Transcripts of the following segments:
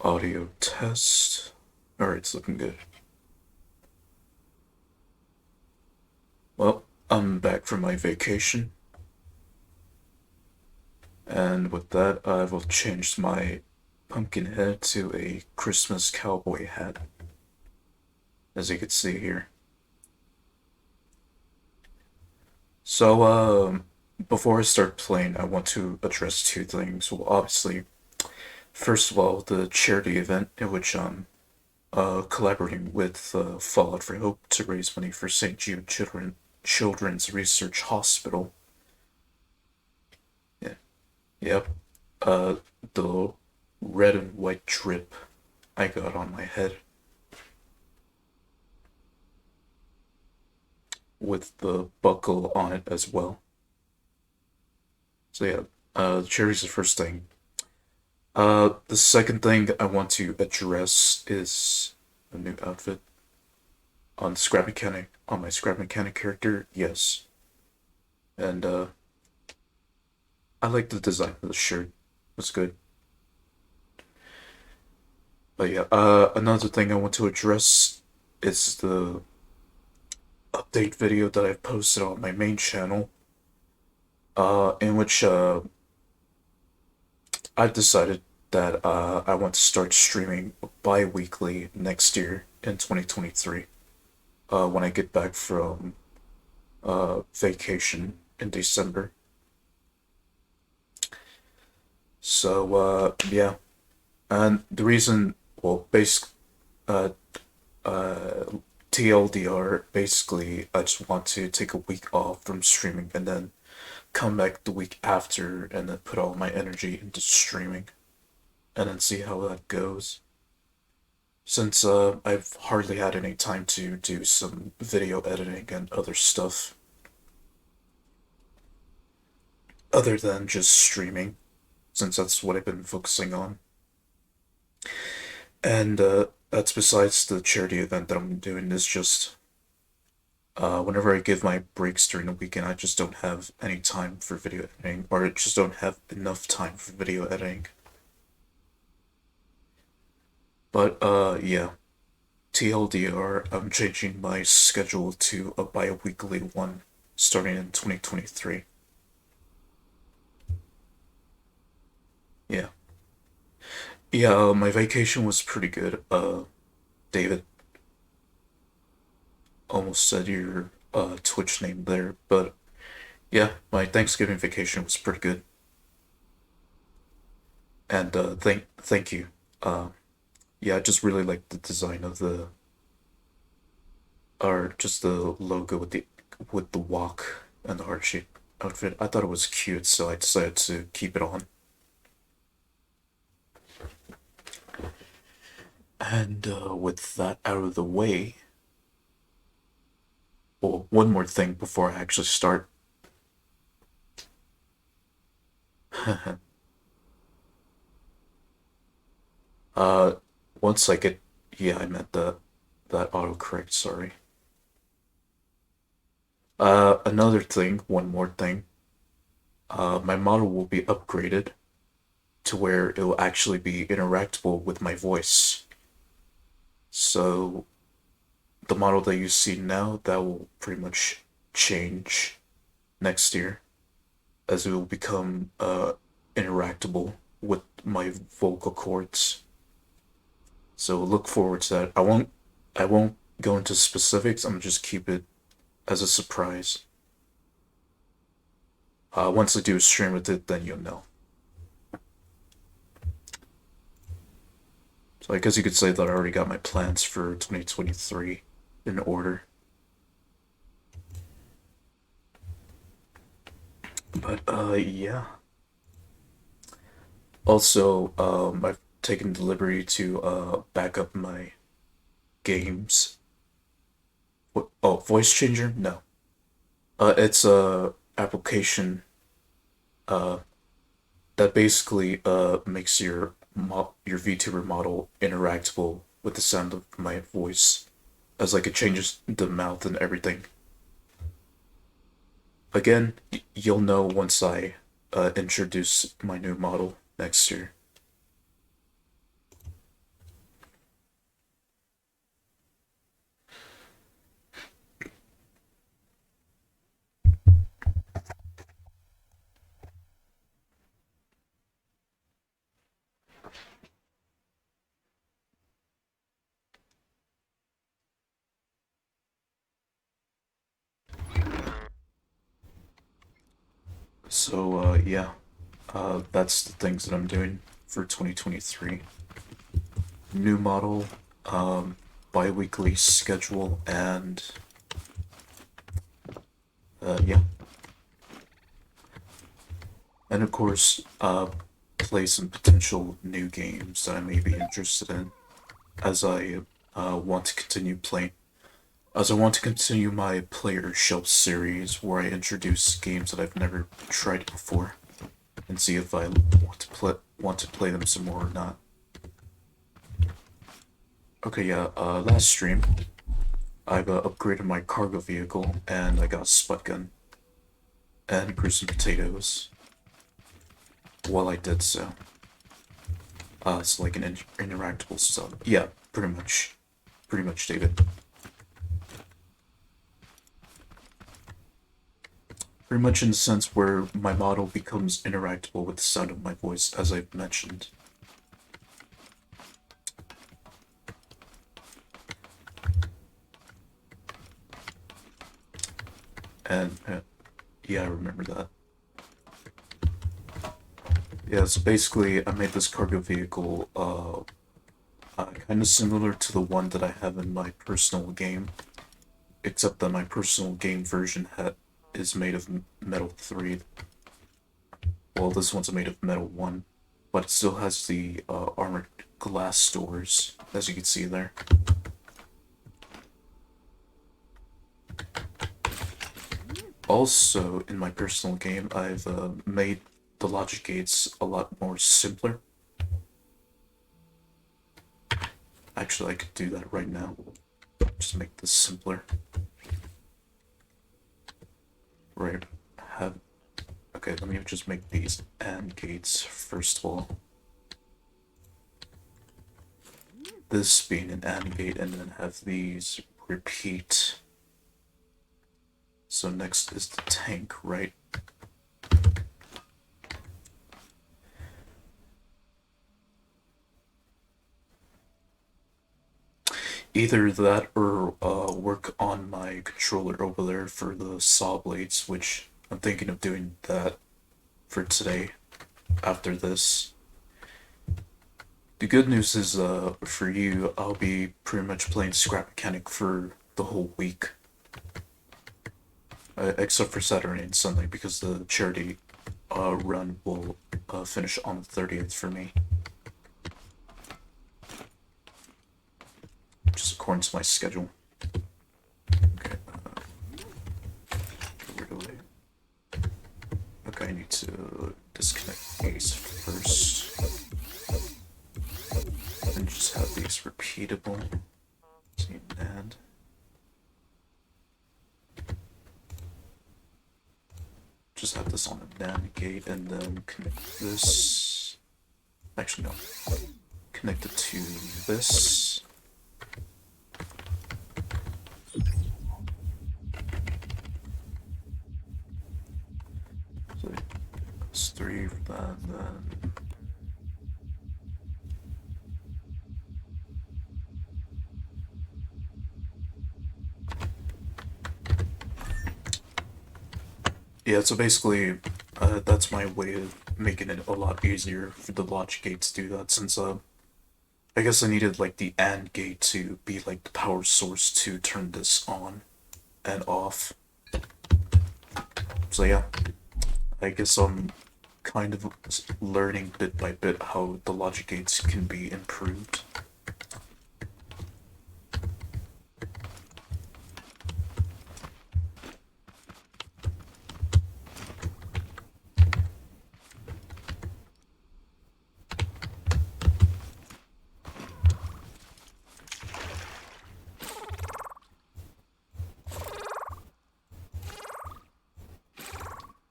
Audio test. Alright, it's looking good. Well, I'm back from my vacation. And with that, I will change my pumpkin head to a Christmas cowboy hat. As you can see here. So, before I start playing, I want to address two things. Well, obviously, first of all, the charity event in which I'm collaborating with Fallout for Hope to raise money for St. Jude Children's Research Hospital. Yeah, yep. Uh, the red and white drip I got on my head with the buckle on it as well. So yeah, charity's the first thing. The second thing I want to address is a new outfit on Scrap Mechanic, on my Scrap Mechanic character, yes. And I like the design of the shirt. It's good. But yeah, another thing I want to address is the update video that I've posted on my main channel, in which I've decided that I want to start streaming bi-weekly next year in 2023, when I get back from vacation in December. So yeah, and the reason, well, uh, uh, TLDR, basically, I just want to take a week off from streaming and then come back the week after and then put all my energy into streaming and then see how that goes. Since I've hardly had any time to do some video editing and other stuff other than just streaming, since that's what I've been focusing on. And that's besides the charity event that I'm doing. Is just whenever I give my breaks during the weekend, I just don't have any time for video editing, or I just don't have enough time for video editing. But yeah, TLDR, I'm changing my schedule to a bi-weekly one starting in 2023. Yeah. Yeah, my vacation was pretty good. David, almost said your Twitch name there, but yeah, my Thanksgiving vacation was pretty good. And thank you. Uh, yeah, I just really like the design of the, or just the logo with the walk and the heart shape outfit. I thought it was cute, so I decided to keep it on. And with that out of the way, well, one more thing before I actually start. uh, once I get, yeah, I meant that autocorrect. Sorry. Another thing, one more thing. My model will be upgraded to where it will actually be interactable with my voice. So the model that you see now, that will pretty much change next year as it will become interactable with my vocal cords. So look forward to that. I won't go into specifics. I'm gonna just keep it as a surprise. Once I do a stream with it, then you'll know. So I guess you could say that I already got my plans for 2023 in order. But yeah. Also, I've taken the liberty to back up my games. What? Oh, voice changer? No. It's a application uh that basically makes your VTuber model interactable with the sound of my voice, as like it changes the mouth and everything. Again, you'll know once I introduce my new model next year. Yeah, that's the things that I'm doing for 2023. New model, bi-weekly schedule, and yeah. And of course, play some potential new games that I may be interested in as I want to continue playing. As I want to continue my player shelf series where I introduce games that I've never tried before and see if I want to play them some more or not. Okay, yeah, last stream, I've upgraded my cargo vehicle and I got a spud gun and grew some potatoes while I did so. It's like an interactable stuff. Yeah, pretty much. Pretty much, David. Pretty much in the sense where my model becomes interactable with the sound of my voice, as I've mentioned. And yeah, I remember that. Yeah, so basically, I made this cargo vehicle kind of similar to the one that I have in my personal game, except that my personal game version is made of metal 3. Well, this one's made of metal 1, but it still has the armored glass doors, as you can see there. Also, in my personal game, I've made the logic gates a lot more simpler. Actually, I could do that right now. Just make this simpler. Right, okay, let me just make these AND gates first of all. This being an AND gate, and then have these repeat. So next is the tank, right? Either that or work on my controller over there for the saw blades, which I'm thinking of doing that for today after this. The good news is for you, I'll be pretty much playing Scrap Mechanic for the whole week. Except for Saturday and Sunday, because the charity run will finish on the 30th for me. Just according to my schedule. Okay. Okay, I need to disconnect these first. And just have these repeatable. See, and just have this on a NAND gate and then connect this. Actually, no. Connect it to this. So it's 3 for that, and then. Yeah, so basically, that's my way of making it a lot easier for the logic gate to do that, since I guess I needed like the AND gate to be like the power source to turn this on and off. So yeah, I guess I'm kind of learning bit by bit how the logic gates can be improved.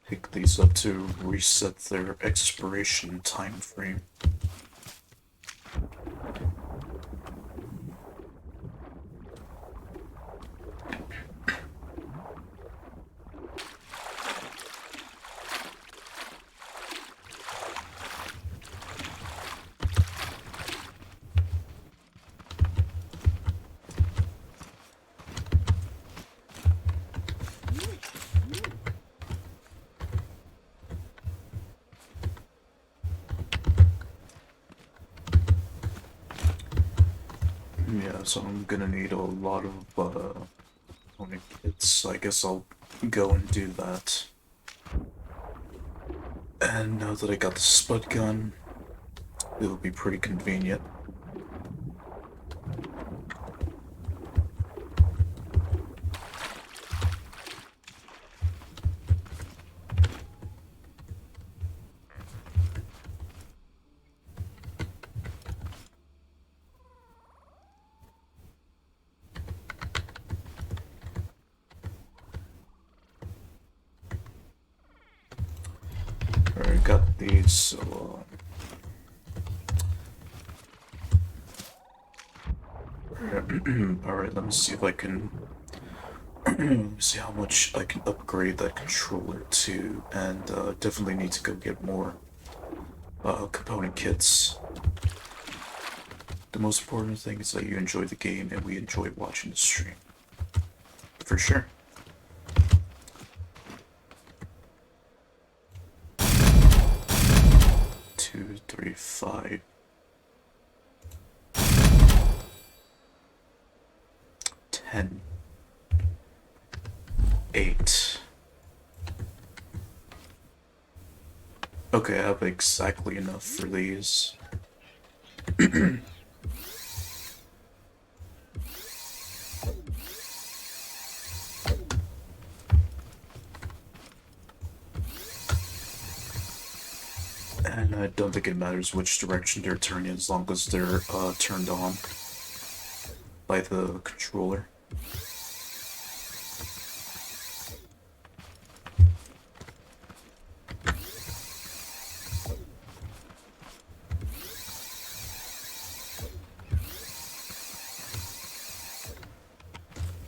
Pick these up to reset their expiration time frame. Yeah, so I'm gonna need a lot of kits. I guess I'll go and do that. And now that I got the spud gun, it'll be pretty convenient. Alright, got these, so alright, let me see if I can see how much I can upgrade that controller to, and definitely need to go get more component kits. The most important thing is that you enjoy the game and we enjoy watching the stream. For sure. 2, 3, 5. 10. 8. Okay, I have exactly enough for these. And I don't think it matters which direction they're turning as long as they're turned on by the controller.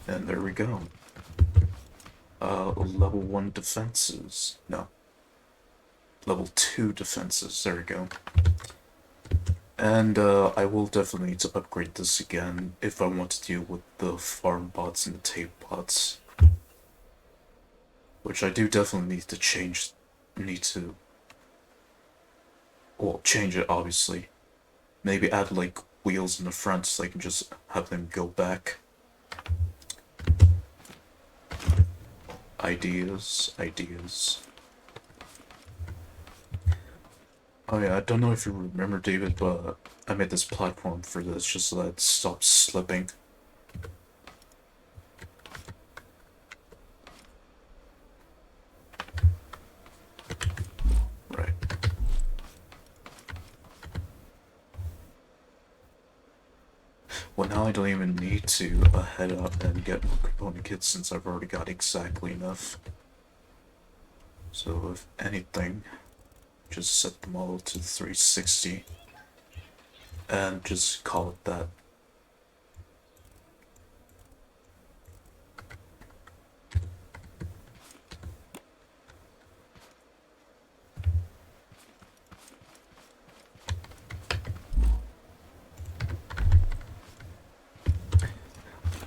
And there we go. Level 1 defenses. No. Level 2 defenses. There we go. And I will definitely need to upgrade this again if I want to deal with the farm bots and the tape bots. Which I do definitely need to change. Well, change it obviously. Maybe add like wheels in the front so I can just have them go back. Ideas. Oh yeah, I don't know if you remember, David, but I made this platform for this just so that it stops slipping. Right. Well, now I don't even need to head up and get more component kits since I've already got exactly enough. So if anything, just set them all to 360 and just call it that.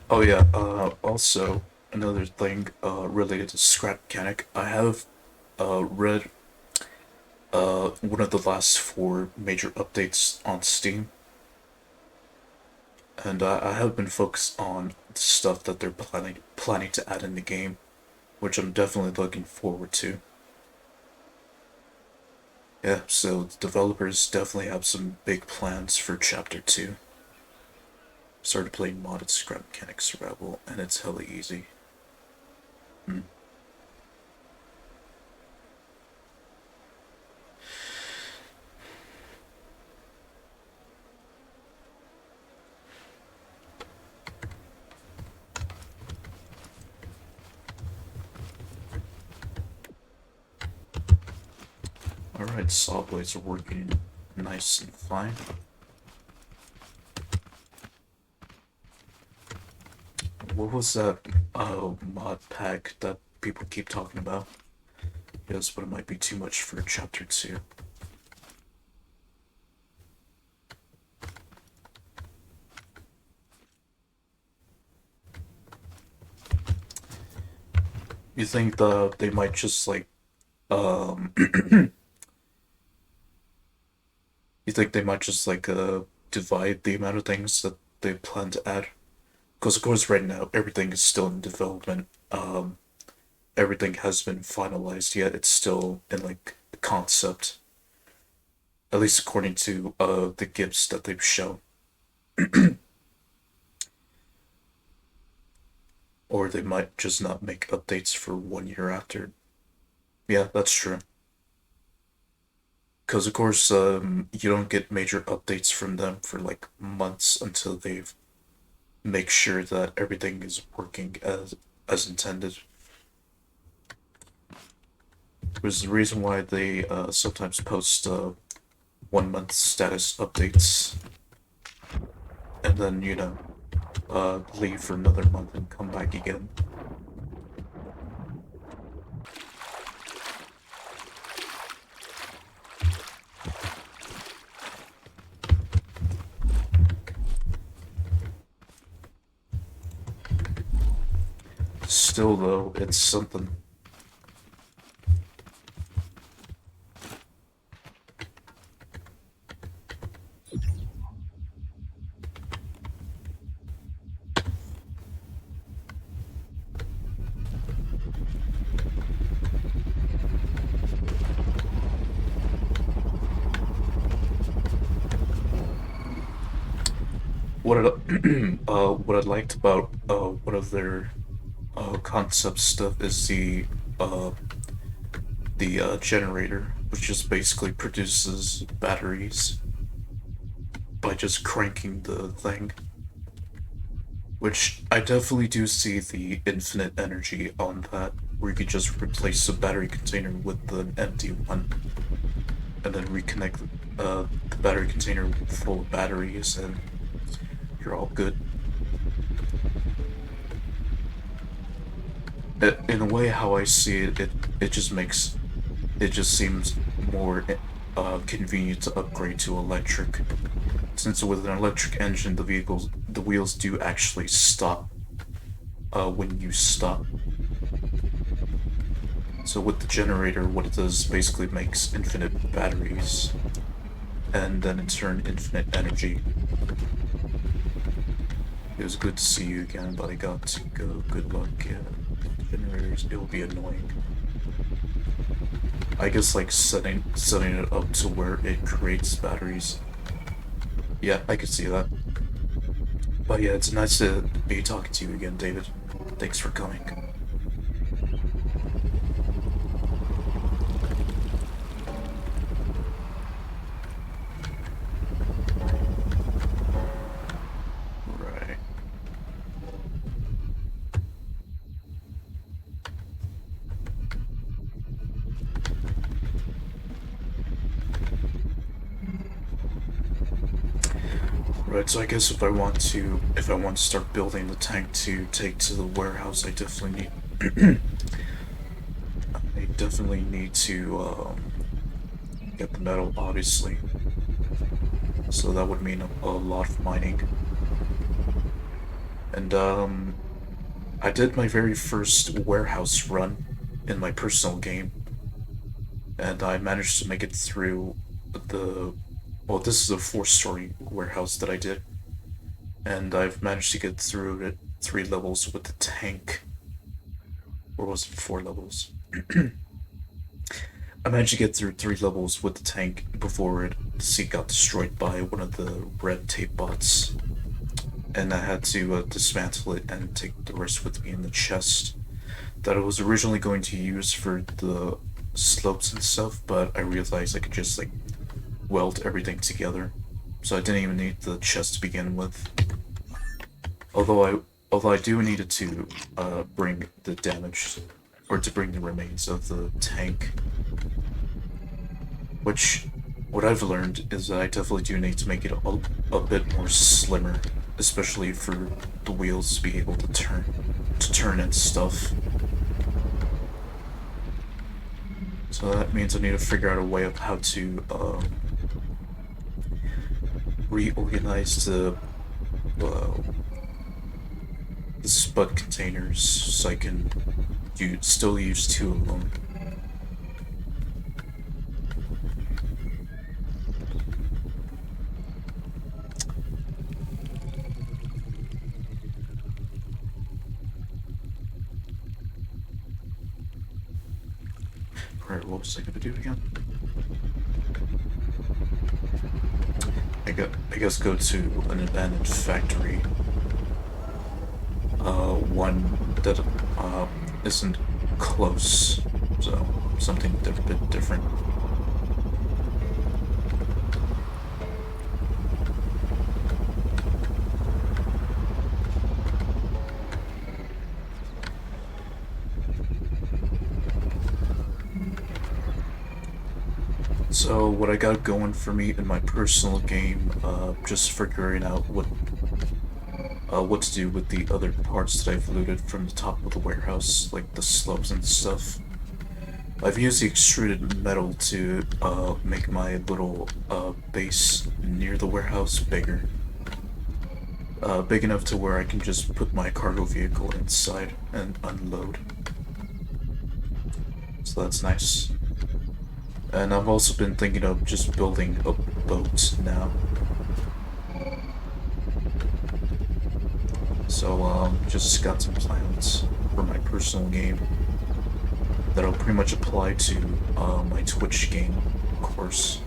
Oh yeah, also another thing related to scrap mechanic. I have read one of the last 4 major updates on Steam, and I have been focused on stuff that they're planning to add in the game, which I'm definitely looking forward to. Yeah, so the developers definitely have some big plans for Chapter 2. Started playing modded scrap mechanic survival, and it's hella easy. Alright, saw blades are working nice and fine. What was that mod pack that people keep talking about? Yes, but it might be too much for Chapter 2. You think they might just like um you think they might just like divide the amount of things that they plan to add. Because of course, right now everything is still in development. Everything has been finalized yet. It's still in like the concept, at least according to the gifts that they've shown. Or they might just not make updates for 1 year after. Yeah, that's true. Because of course, you don't get major updates from them for like months until they've make sure that everything is working as intended. Which is the reason why they sometimes post 1 month status updates, and then leave for another month and come back again. Still though, it's something. What I liked about one of their concept stuff is the generator, which just basically produces batteries by just cranking the thing. Which I definitely do see the infinite energy on that, where you could just replace the battery container with an empty one, and then reconnect the battery container full of batteries, and you're all good. In a way, how I see it, it just seems more convenient to upgrade to electric, since with an electric engine, the wheels do actually stop when you stop. So with the generator, what it does basically makes infinite batteries, and then in turn infinite energy. It was good to see you again, but I got to go. Good luck. Yeah, generators, it will be annoying. I guess like setting it up to where it creates batteries. Yeah, I could see that. But yeah, it's nice to be talking to you again, David. Thanks for coming. Right. Right, so I guess if I want to start building the tank to take to the warehouse, I definitely need I definitely need to get the metal, obviously. So that would mean a lot of mining. And I did my very first warehouse run in my personal game, and I managed to make it through the. Well, this is a 4-story warehouse that I did, and I've managed to get through it 3 levels with the tank. Or was it 4 levels? I managed to get through 3 levels with the tank before it got destroyed by one of the red tape bots, and I had to dismantle it and take the rest with me in the chest that I was originally going to use for the slopes and stuff, but I realized I could just like weld everything together, so I didn't even need the chest to begin with. Although I do needed to bring the damage, or to bring the remains of the tank, which what I've learned is that I definitely do need to make it a bit more slimmer, especially for the wheels to be able to turn and stuff. So that means I need to figure out a way of how to reorganize the spud containers so I can still use 2 of them. Alright, what was I gonna do again? I guess go to an abandoned factory. One that isn't close, so something a bit different. So what I got going for me in my personal game, just figuring out what to do with the other parts that I've looted from the top of the warehouse, like the slubs and stuff. I've used the extruded metal to make my little base near the warehouse bigger. Big enough to where I can just put my cargo vehicle inside and unload. So that's nice. And I've also been thinking of just building a boat now. So, just got some plans for my personal game that'll pretty much apply to my Twitch game, of course.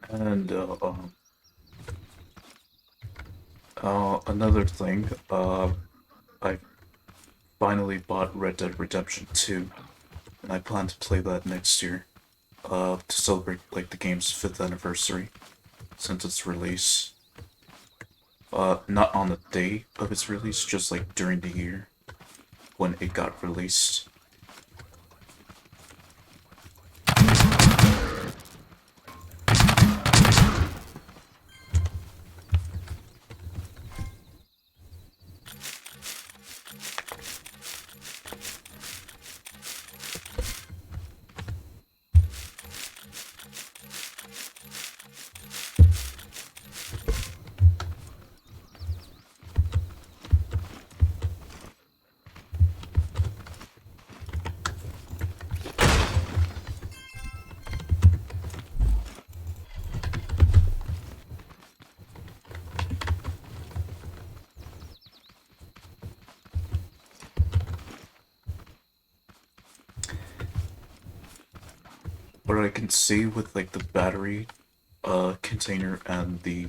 And another thing, I finally bought Red Dead Redemption 2, and I plan to play that next year, to celebrate like the game's 5th anniversary since its release. Not on the day of its release, just like during the year when it got released. What I can see with like the battery container and the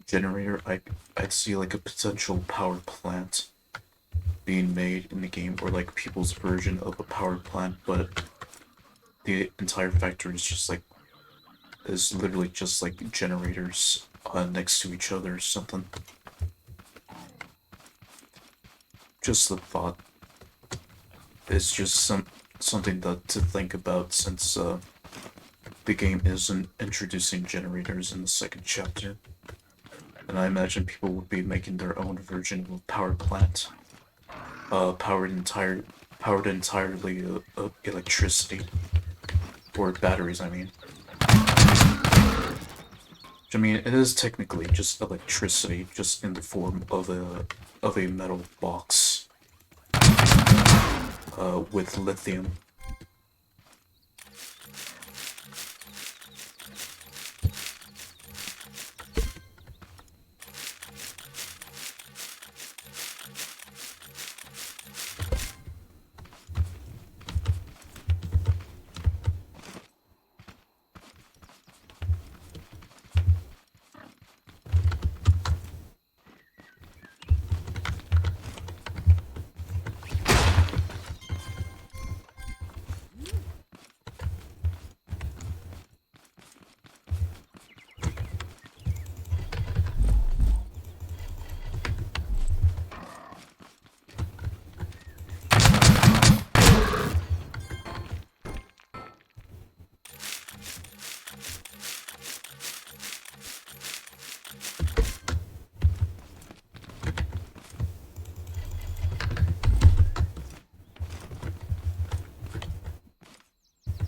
generator, I'd see like a potential power plant being made in the game, or like people's version of a power plant, but the entire factory is literally just like generators next to each other or something. Just the thought is just something to think about, since the game isn't introducing generators in the second chapter. And I imagine people would be making their own version of a power plant, powered entirely of electricity, or batteries, I mean. I mean, it is technically just electricity, just in the form of a metal box with lithium.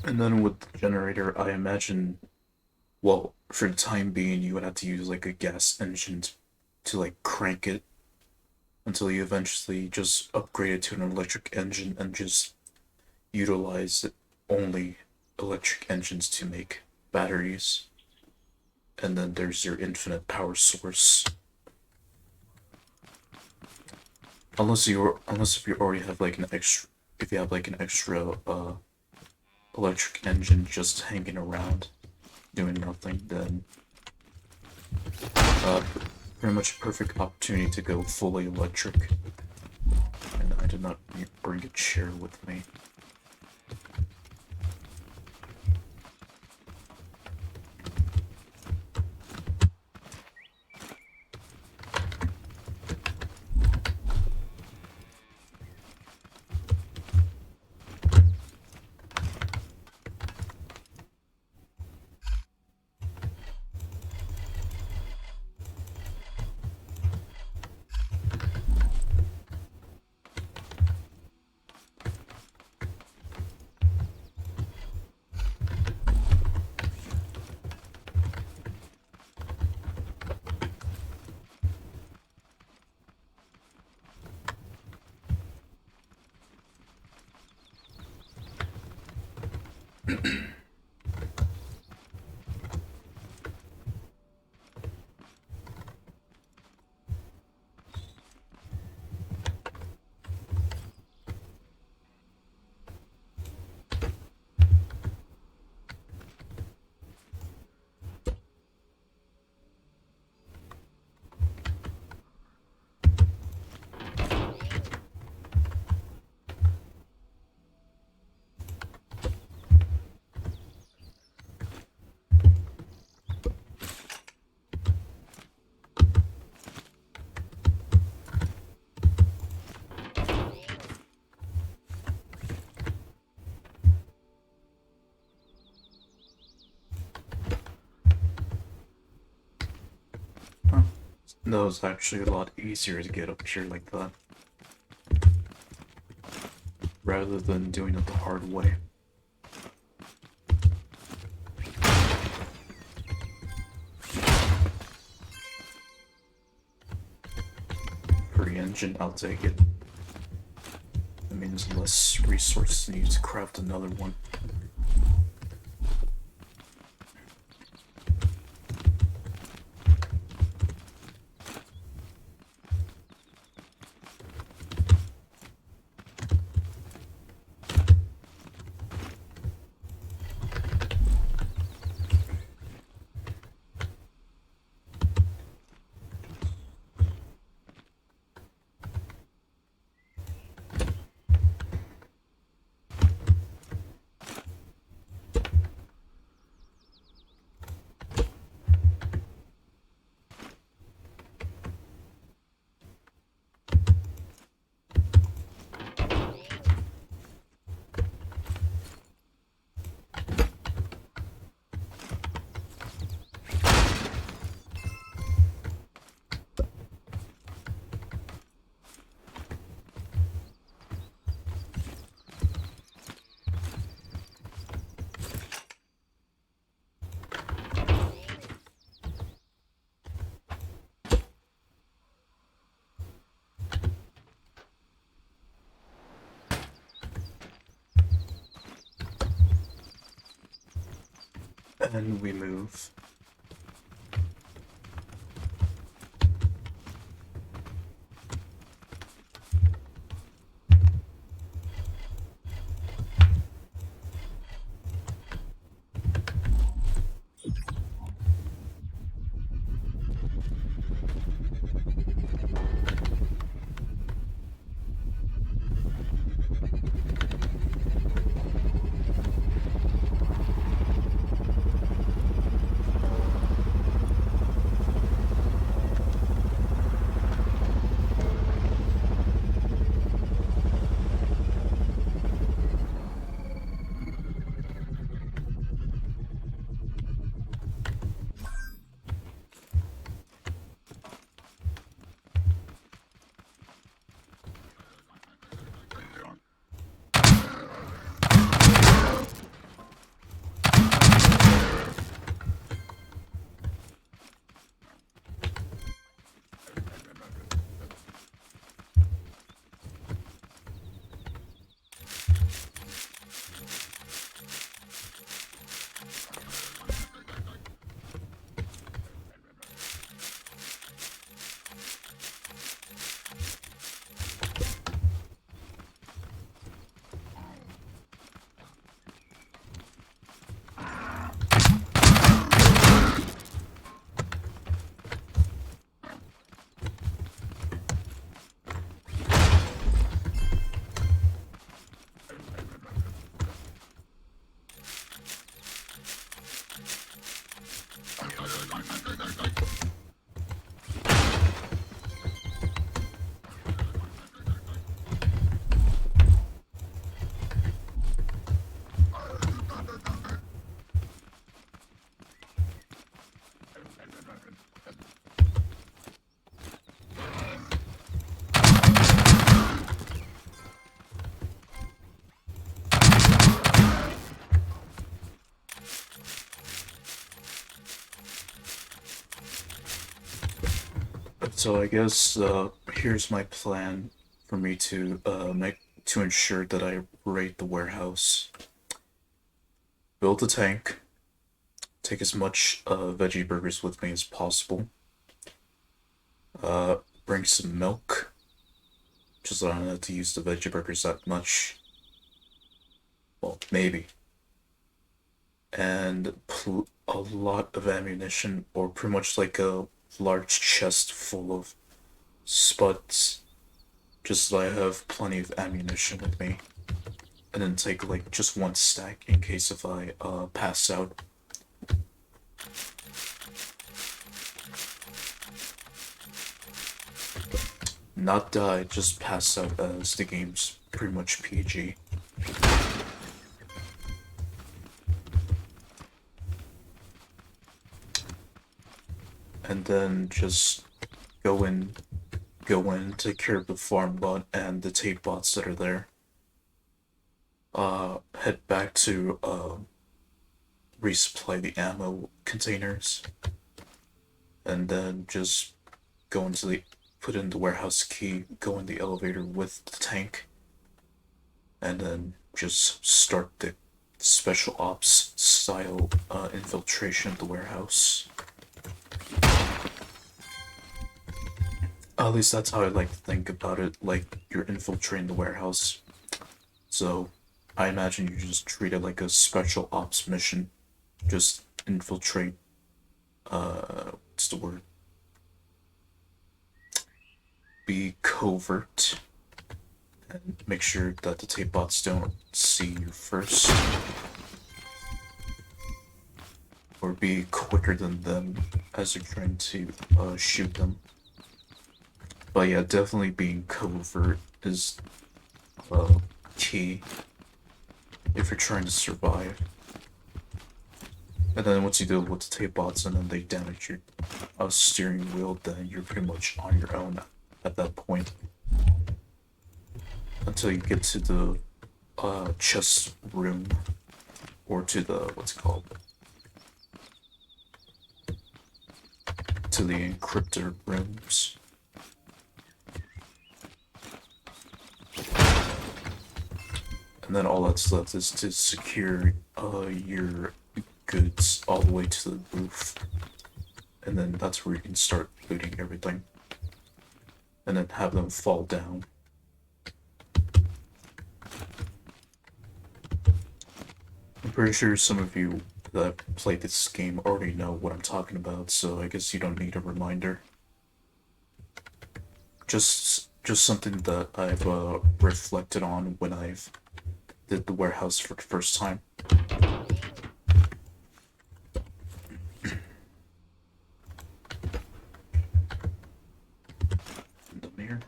And then with the generator, I imagine, well, for the time being, you would have to use like a gas engine to like crank it until you eventually just upgrade it to an electric engine and just utilize only electric engines to make batteries. And then there's your infinite power source. Unless if you already have like an extra, if you have like an extra electric engine just hanging around doing nothing, then uh pretty much a perfect opportunity to go fully electric. And I did not bring a chair with me. Huh. That was actually a lot easier to get up here like that, rather than doing it the hard way. Free engine, I'll take it. That means less resources needed to craft another one. And we move. So I guess here's my plan for me to ensure that I raid the warehouse. Build a tank. Take as much veggie burgers with me as possible. Bring some milk. Just so I don't have to use the veggie burgers that much. Well, maybe. And a lot of ammunition, or pretty much like a large chest full of spuds, just so I have plenty of ammunition with me. And then take like just one stack in case if I pass out. Not die, just pass out, as the game's pretty much PG. And then just go in, take care of the farm bot and the tape bots that are there. Head back to resupply the ammo containers, and then just go into the put in the warehouse key, go in the elevator with the tank, and then just start the special ops style infiltration of the warehouse. At least that's how I like to think about it, like you're infiltrating the warehouse. So I imagine you just treat it like a special ops mission. Just infiltrate, what's the word? Be covert and make sure that the tape bots don't see you first. Or be quicker than them as you're trying to shoot them. But yeah, definitely being covert is key if you're trying to survive. And then once you deal with the tape bots and then they damage your steering wheel, then you're pretty much on your own at that point. Until you get to the chest room, or to the, what's it called? To the encryptor rooms. And then all that's left is to secure your goods all the way to the roof. And then that's where you can start looting everything. And then have them fall down. I'm pretty sure some of you that played this game already know what I'm talking about, so I guess you don't need a reminder. Just something that I've reflected on when I've did the warehouse for the first time. The mirror.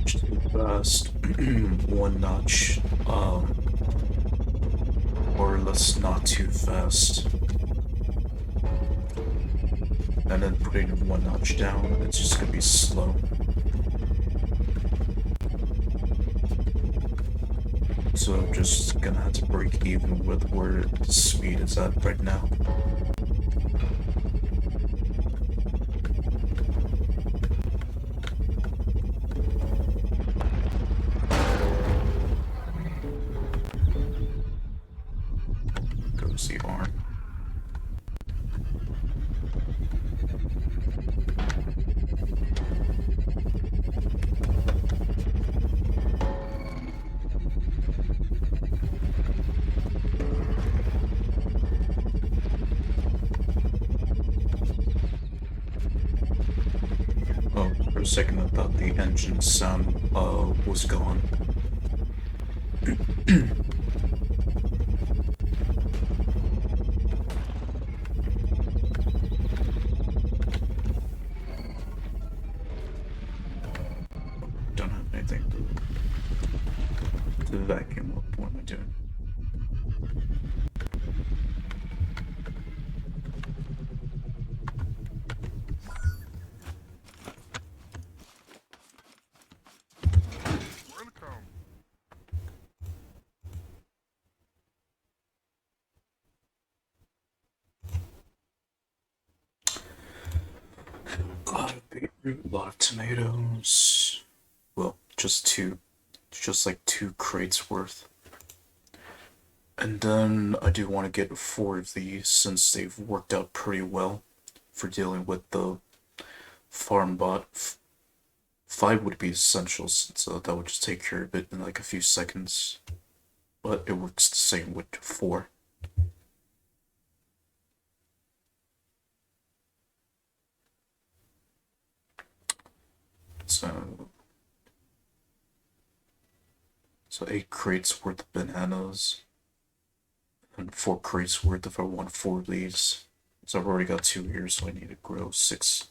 Too fast. One notch. Or let's not too fast. And then putting one notch down, it's just gonna be slow. So I'm just gonna have to break even with where the speed is at right now. Goes the arm. Oh, for a second I thought the engine sound was gone. Don't have anything to vacuum up. What am I doing? A lot of beetroot, a lot of tomatoes. Well, just like 2 crates worth. And then I do want to get 4 of these since they've worked out pretty well for dealing with the farm bot. 5 would be essential since that would just take care of it in like a few seconds. But it works the same with 4. So 8 crates worth of bananas. and 4 crates worth if I want 4 of these. So I've already got 2 here, so I need to grow 6.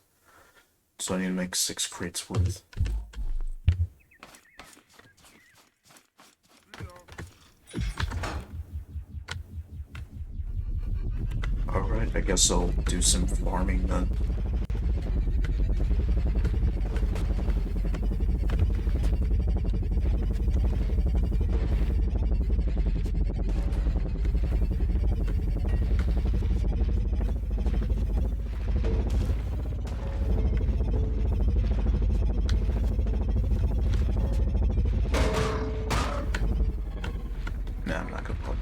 So I need to make 6 crates worth. Alright, I guess I'll do some farming then. Nah, I'm not gonna put.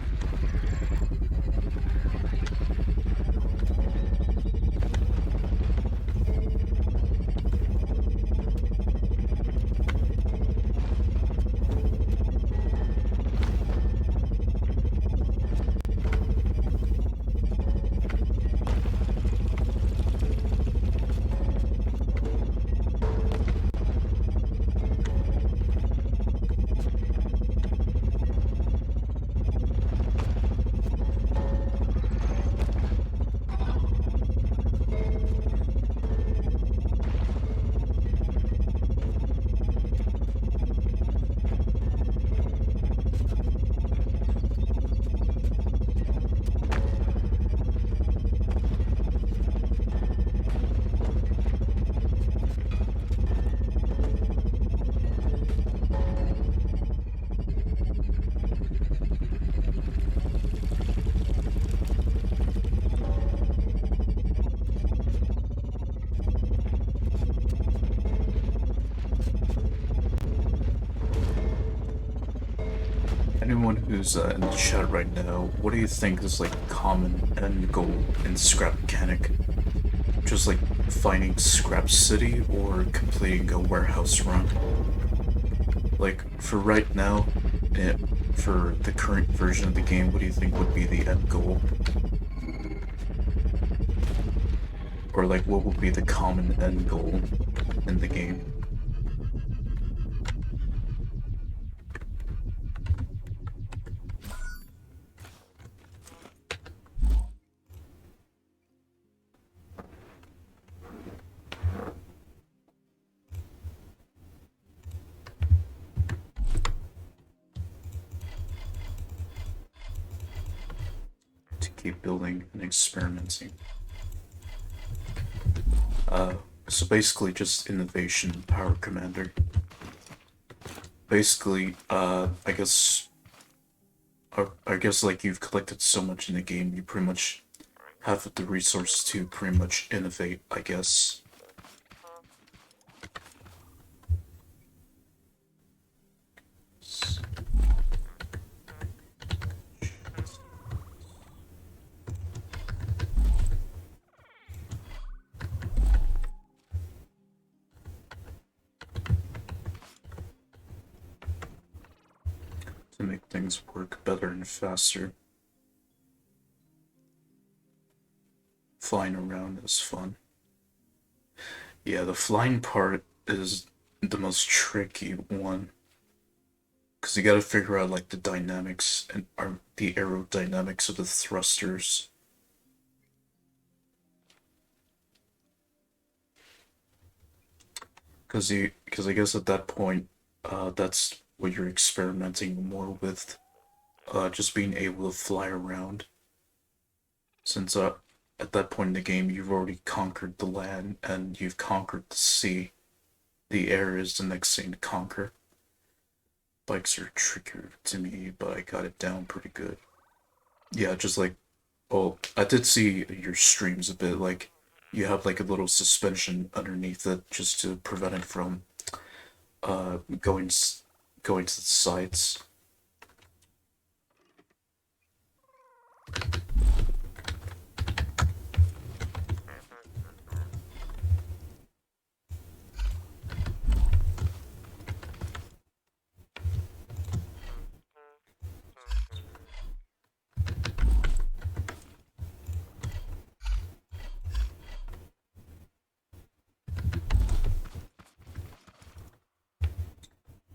Anyone who's in the chat right now, what do you think is like common end goal in scrap mechanic? Just like finding scrap city or completing a warehouse run? Like for right now, for the current version of the game, what do you think would be the end goal? Or like what would be the common end goal in the game? Keep building and experimenting. So basically just innovation, power commander. Basically, I guess like you've collected so much in the game, you pretty much have the resources to pretty much innovate, I guess. To make things work better and faster. Flying around is fun. Yeah, the flying part is the most tricky one. Because you gotta figure out like the dynamics and the aerodynamics of the thrusters. Because I guess at that point, that's what you're experimenting more with, just being able to fly around. Since at that point in the game, you've already conquered the land and you've conquered the sea. The air is the next thing to conquer. Bikes are trickier to me, but I got it down pretty good. Yeah, just like, oh, I did see your streams a bit. Like, you have like a little suspension underneath it just to prevent it from going to the sides.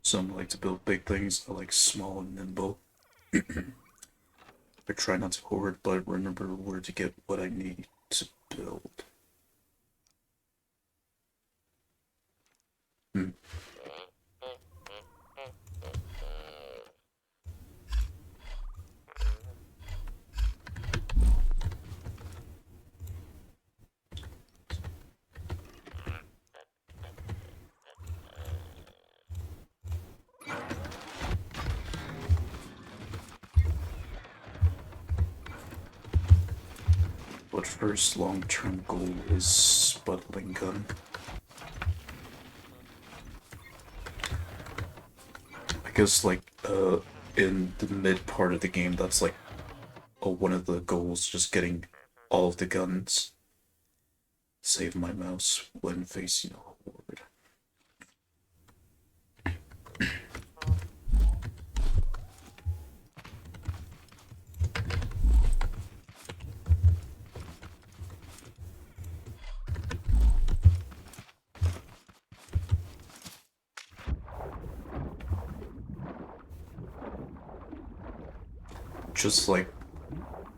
Some like to build big things, I like small and nimble. I try not to hoard, but remember where to get what I need to build. Hmm. But first long-term goal is sputtling gun. I guess like in the mid part of the game, that's like one of the goals, just getting all of the guns. Save my mouse when facing a horde. Just like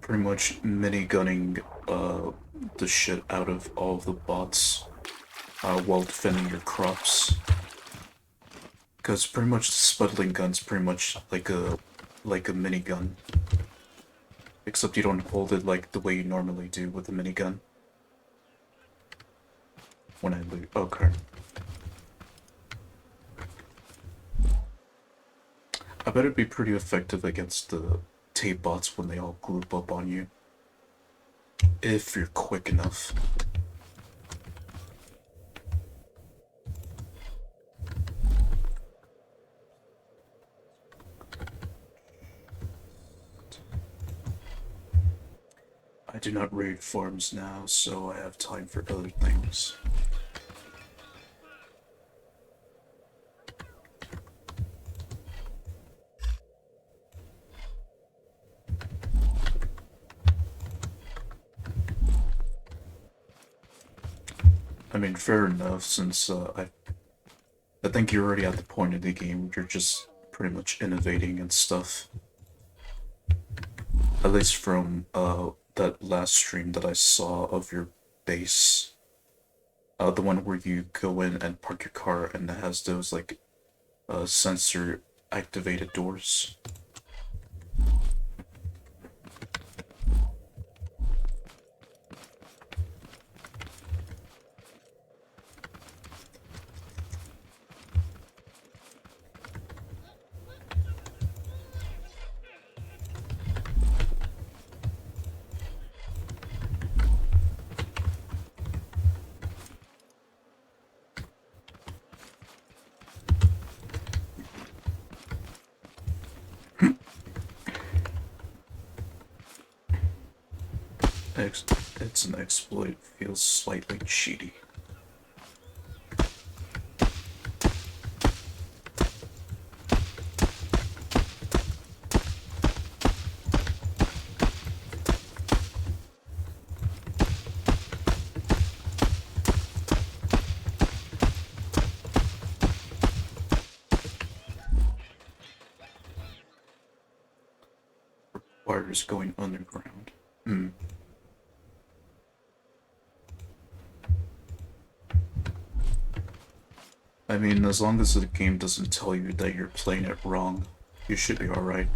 pretty much minigunning the shit out of all of the bots while defending your crops. Because pretty much the sputtling gun's pretty much like a minigun. Except you don't hold it like the way you normally do with a minigun. When I loot. Okay. I bet it'd be pretty effective against the tape bots when they all group up on you. If you're quick enough. I do not raid farms now, so I have time for other things. I mean, fair enough, since I think you're already at the point of the game where you're just pretty much innovating and stuff. At least from that last stream that I saw of your base. The one where you go in and park your car and it has those like sensor activated doors. It's an exploit. Feels slightly cheaty. Wires going underground. Hmm. I mean, as long as the game doesn't tell you that you're playing it wrong, you should be alright.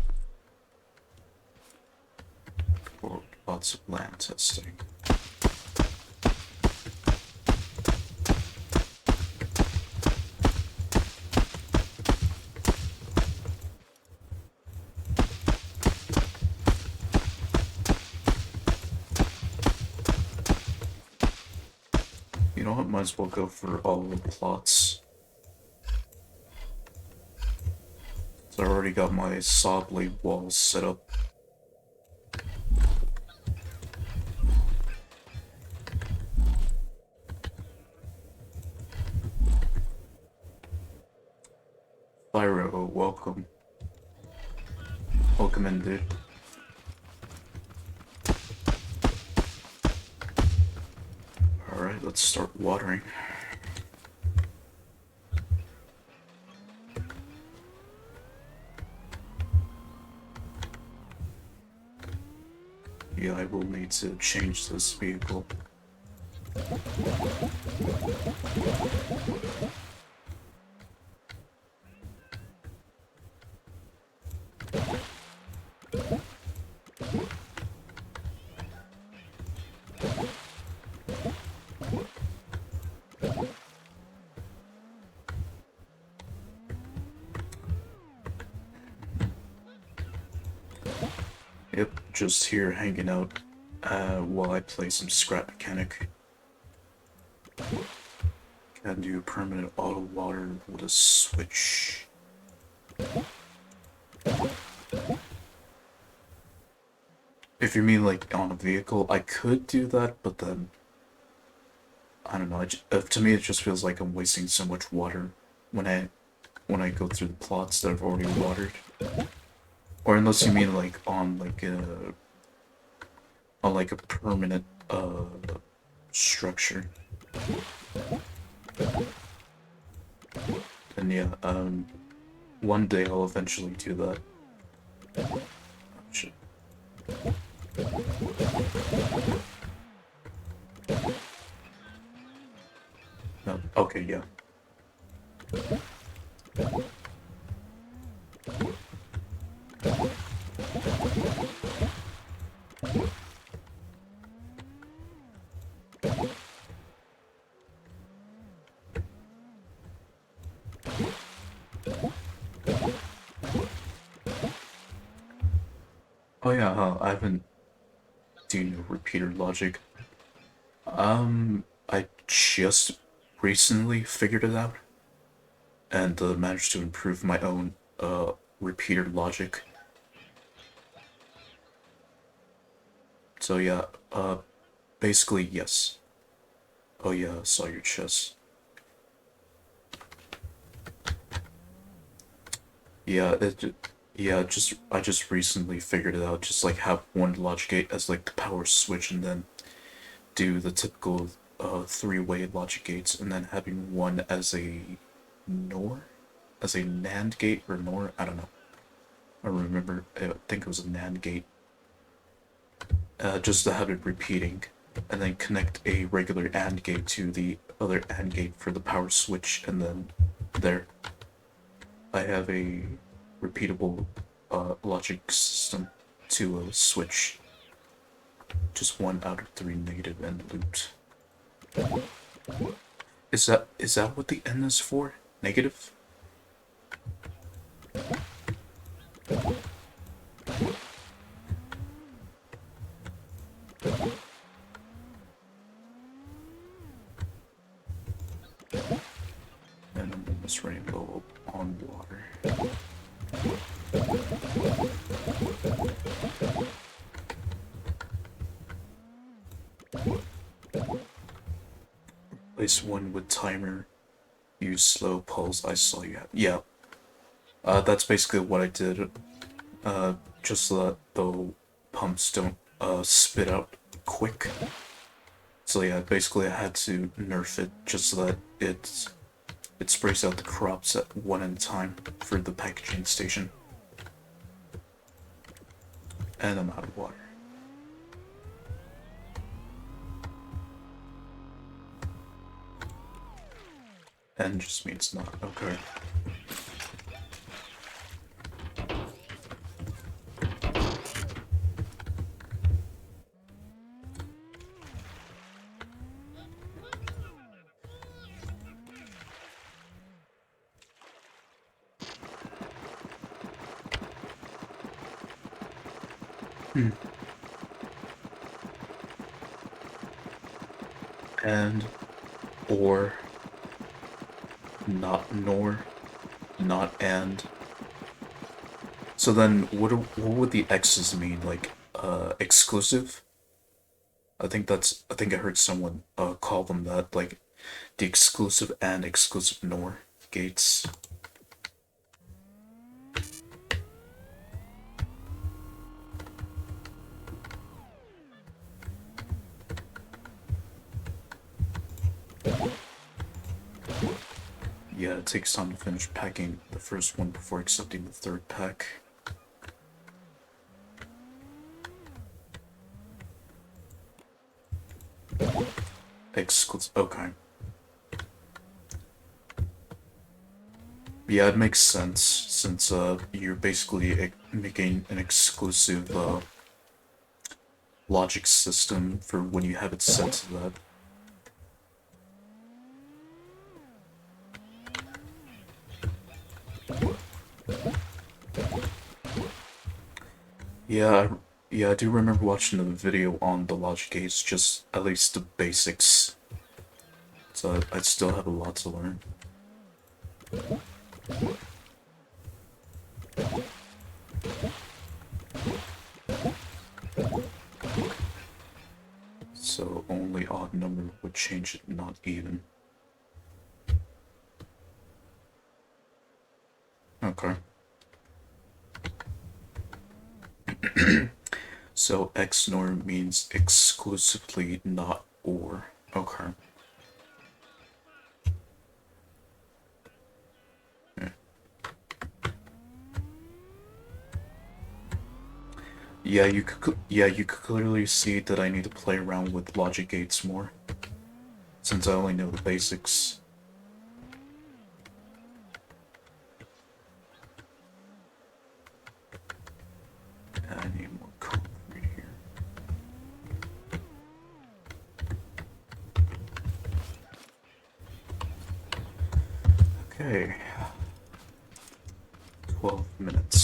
Or lots of land testing. You know what? Might as well go for all the plots. So I already got my saw blade walls set up. Pyro, welcome. Welcome in, dude. Alright, let's start watering. yeah, I will need to change this vehicle. Yep, just here hanging out while I play some Scrap Mechanic. Can do permanent auto water with a switch. If you mean like on a vehicle, I could do that, but then I don't know. To me, it just feels like I'm wasting so much water when I go through the plots that I've already watered. Or unless you mean like on like a permanent structure. And yeah, one day I'll eventually do that. Oh, shit. No, okay, yeah. Oh yeah, I haven't seen repeater logic. I just recently figured it out and managed to improve my own repeater logic. So yeah, basically yes. Oh yeah, I saw your chest. Yeah, I just recently figured it out. Just like have one logic gate as like the power switch, and then do the typical three-way logic gates, and then having one as a NOR, as a NAND gate or NOR. I don't know. I remember. I think it was a NAND gate. Just to have it repeating, and then connect a regular AND gate to the other AND gate for the power switch, and then there. I have a repeatable logic system to switch just one out of three negative end loops. Is that what the N is for? Negative? And I'm almost rainbow on water. Place one with timer. Use slow pulse. I saw you have. Yeah. That's basically what I did. Just so that the pumps don't spit out quick. So yeah, basically I had to nerf it just so that it sprays out the crops at one at a time for the packaging station. And I'm out of water. N just means not. Okay. And, or, not nor, not and. So then, what would the X's mean? Like, exclusive? I think I heard someone call them that, like the exclusive and exclusive NOR gates. Yeah, it takes time to finish packing the first one before accepting the third pack. Exclusive. Okay. Yeah, it makes sense since you're basically making an exclusive logic system for when you have it set to that. Yeah, yeah, I do remember watching the video on the logic gates, just at least the basics. So I still have a lot to learn. So only odd number would change it, not even. Okay. So XNOR means exclusively not or. Okay. Yeah, you could clearly see that I need to play around with logic gates more, since I only know the basics. I need more concrete here. Okay. 12 minutes.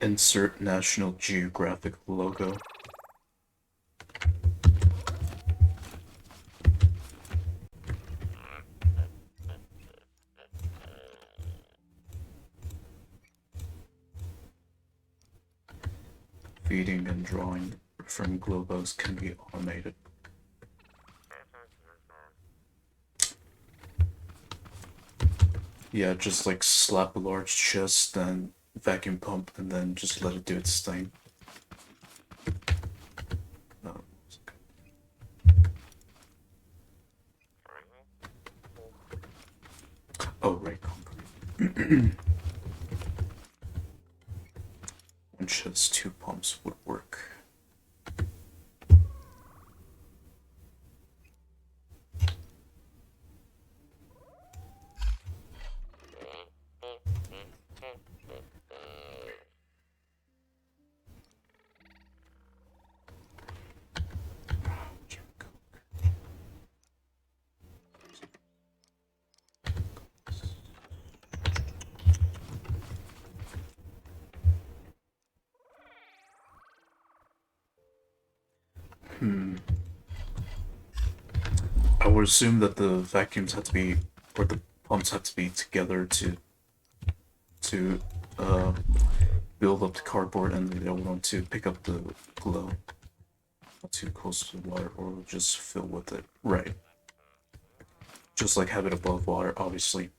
Insert National Geographic logo. Feeding and drawing from globos can be automated. Yeah, just like slap a large chest, then vacuum pump, and then just let it do its thing. Oh, oh right, concrete. One chest, two pumps would work. I would assume that the vacuums have to be, or the pumps have to be together to uh, build up the cardboard, and the other one to pick up the glow. Not too close to the water, or just fill with it. Right. Just like have it above water, obviously.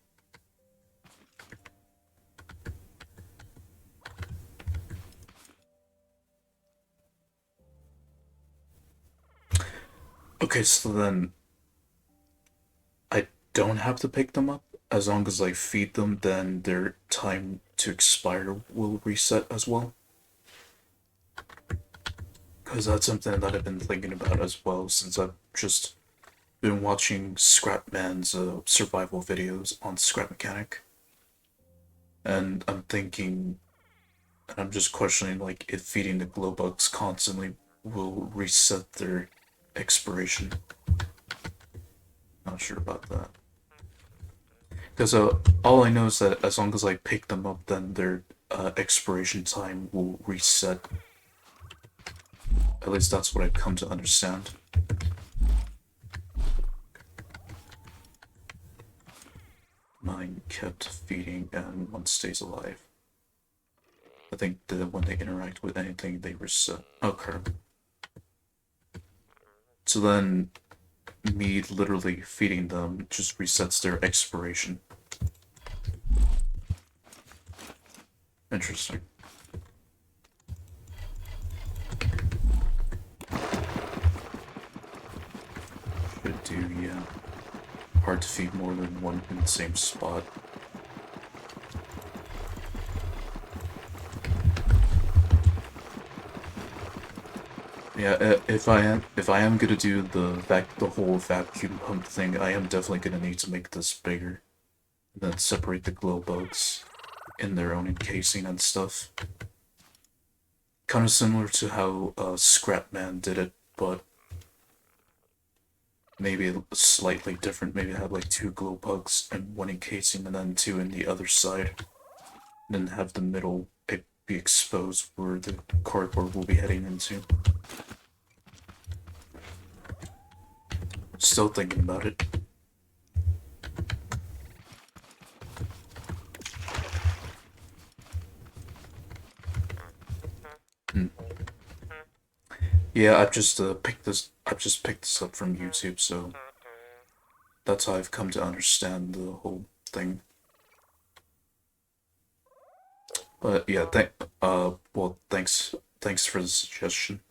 Okay, so then I don't have to pick them up. As long as I feed them, then their time to expire will reset as well. Because that's something that I've been thinking about as well since I've just been watching Scrapman's survival videos on Scrap Mechanic. And I'm thinking, and I'm just questioning, like, if feeding the glow bugs constantly will reset their expiration. Not sure about that. Because all I know is that as long as I pick them up, then their expiration time will reset. At least that's what I've come to understand. mine kept feeding and one stays alive. I think that when they interact with anything, they reset. Okay. So then, me literally feeding them just resets their expiration. Interesting. Should do, yeah. Hard to feed more than one in the same spot. Yeah, if I am gonna do the whole vacuum pump thing, I am definitely gonna need to make this bigger, and then separate the glow bugs in their own encasing and stuff. Kind of similar to how Scrapman did it, but maybe slightly different. Maybe have like two glow bugs and one encasing, and then two in the other side, and then have the middle be exposed where the cardboard will be heading into. Still thinking about it. Yeah, I've just picked this. I've just picked this up from YouTube, so that's how I've come to understand the whole thing. But yeah, well, thanks for the suggestion.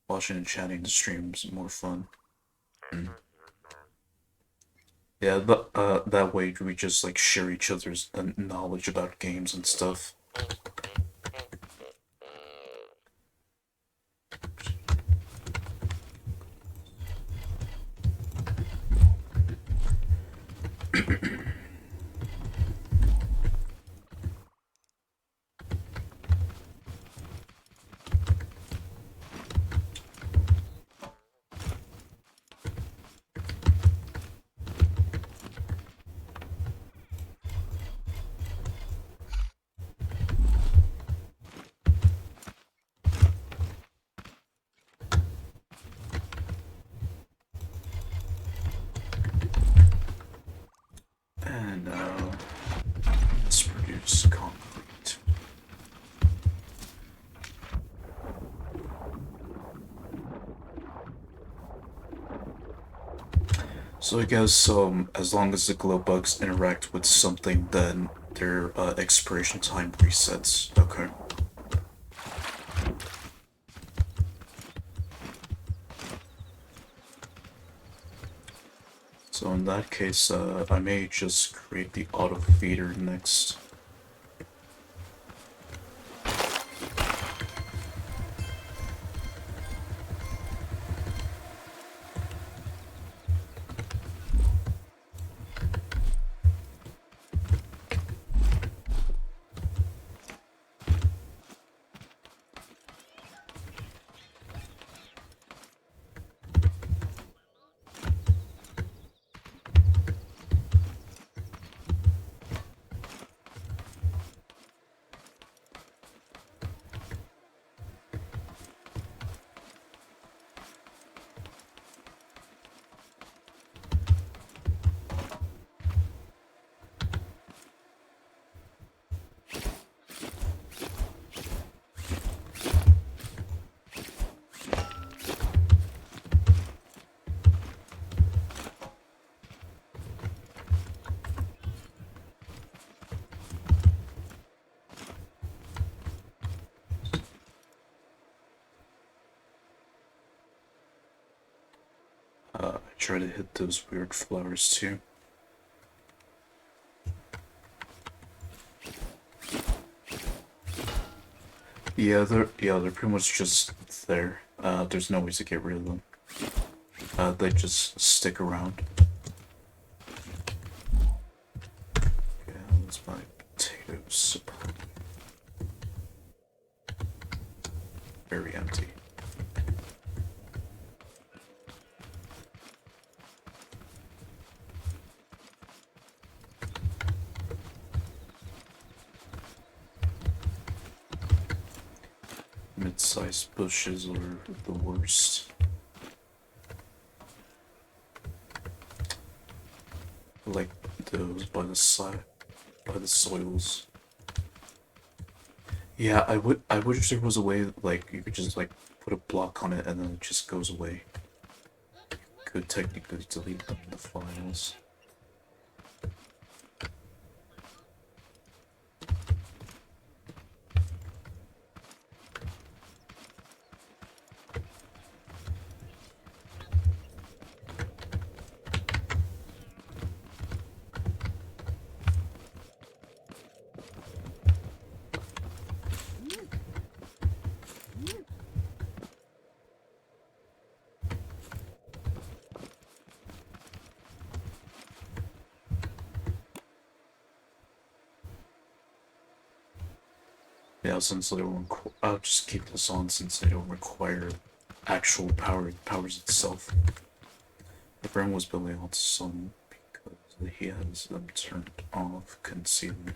Watching and chatting the stream is more fun. Mm. Yeah, that way we just like share each other's knowledge about games and stuff. And let's produce concrete. So I guess as long as the glow bugs interact with something, then their expiration time resets. Okay. So in that case, I may just create the auto feeder next. I try to hit those weird flowers too. Yeah, they're pretty much just there. There's no way to get rid of them. They just stick around. Okay, that's my potatoes. Very empty. Mid-sized bushes are the worst. Like those by the side, by the soils. Yeah, I wish there was a way like you could just like put a block on it and then it just goes away. Could technically delete them in the files. Yeah, since they don't I'll just keep this on since they don't require actual power. It powers itself. The friend was building on some because he has them turned off concealing.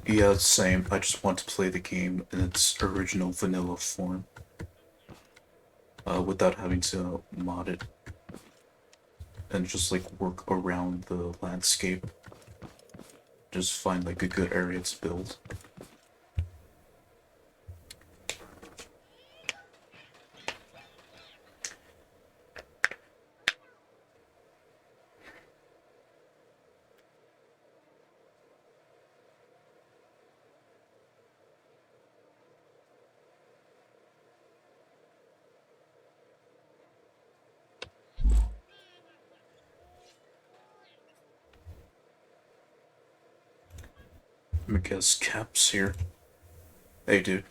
Yeah, same. I just want to play the game in its original vanilla form. Without having to mod it. And just like work around the landscape. Just find like a good area to build. Let me guess, Cap's here. Hey, dude.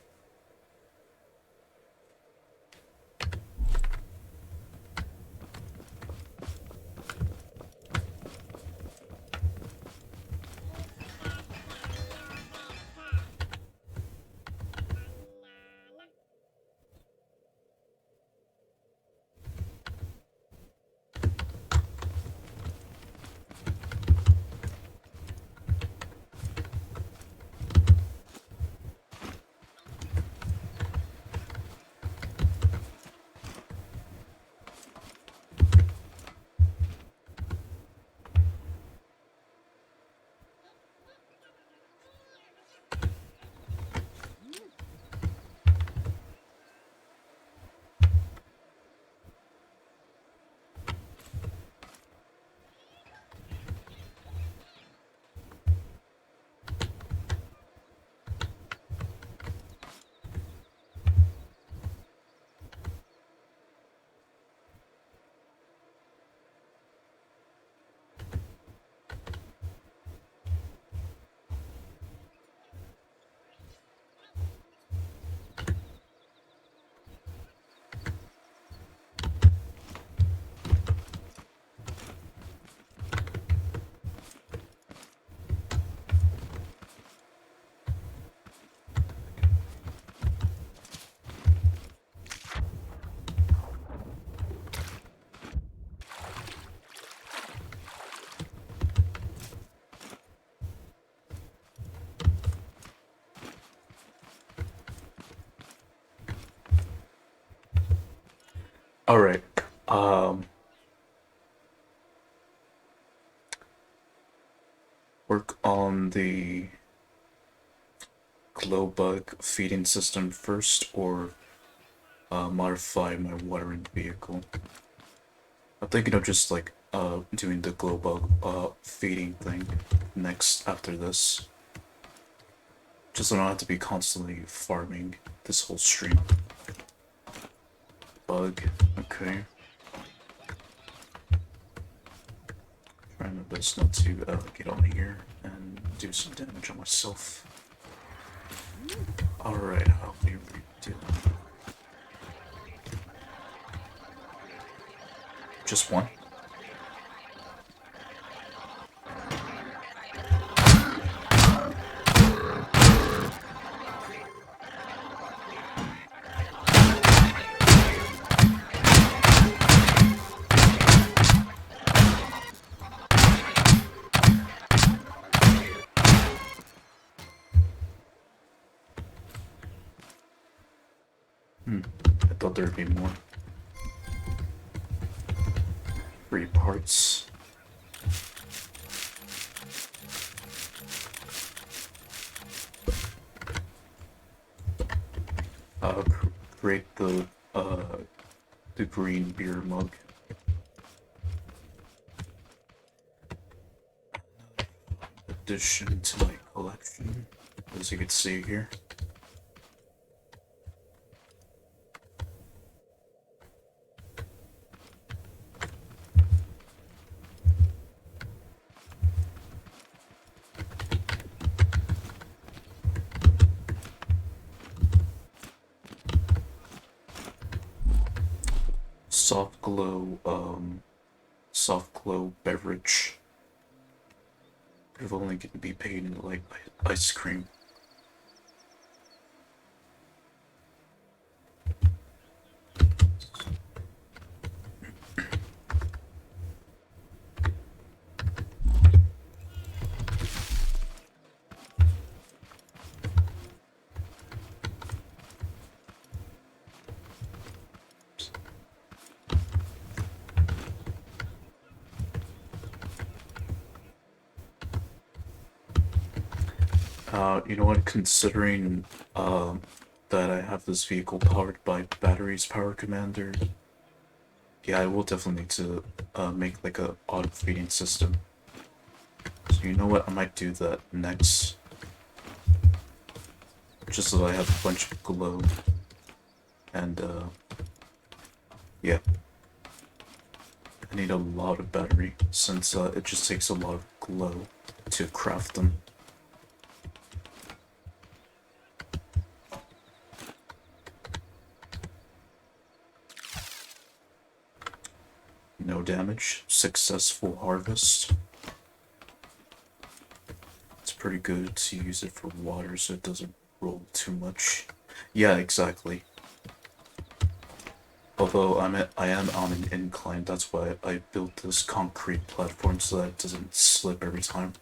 Alright. Work on the glow bug feeding system first, or modify my watering vehicle. I'm thinking of just like doing the glow bug feeding thing next after this. Just so I don't have to be constantly farming this whole stream. Bug, okay. Trying my best not to get on here and do some damage on myself. Alright, how do we do? Just one? thought there'd be more. 3 parts. Create the green beer mug. Addition to my collection, as you can see here. Soft glow beverage. It'll only get to be paid in like ice cream. You know what, considering that I have this vehicle powered by batteries power commander, yeah, I will definitely need to make like a auto feeding system. So you know what, I might do that next. Just so I have a bunch of glow. And yeah. I need a lot of battery since it just takes a lot of glow to craft them. No damage. Successful harvest. It's pretty good to use it for water so it doesn't roll too much. Yeah, exactly. Although I am on an incline, that's why I built this concrete platform so that it doesn't slip every time.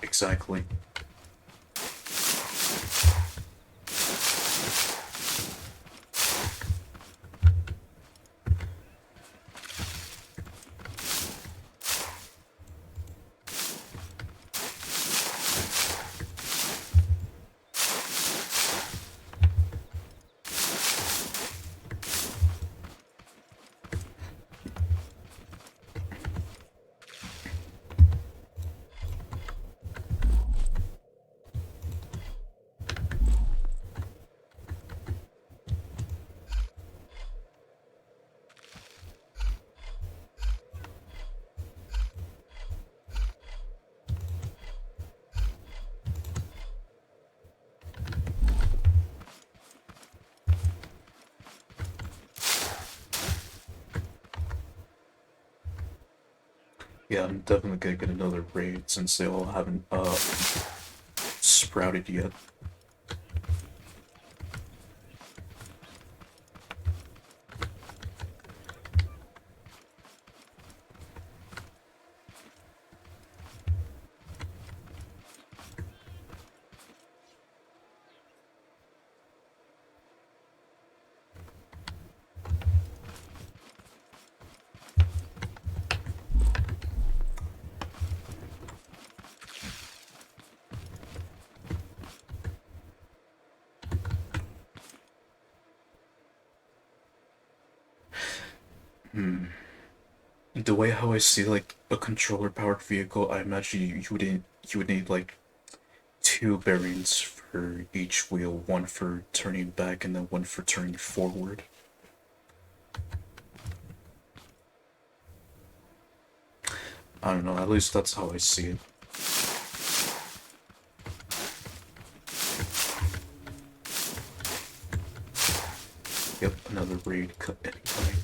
Exactly. Yeah, I'm definitely gonna get another raid since they all haven't sprouted yet. The way how I see like a controller powered vehicle, I imagine you would need like 2 bearings for each wheel, one for turning back and then one for turning forward. I don't know, at least that's how I see it. Yep, another raid cut incoming.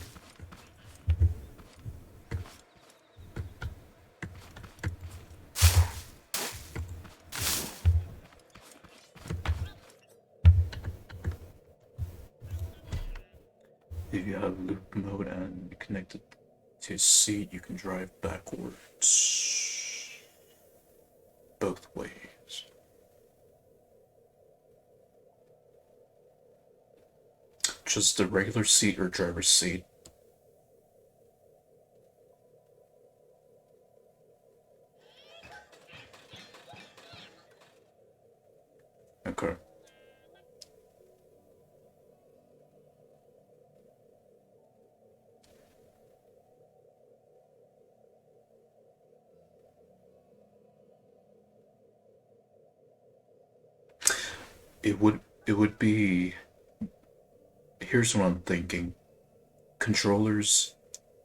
If you have loop mode and connected to seat, you can drive backwards both ways. Just the regular seat or driver's seat? Okay. It would be, here's what I'm thinking. Controllers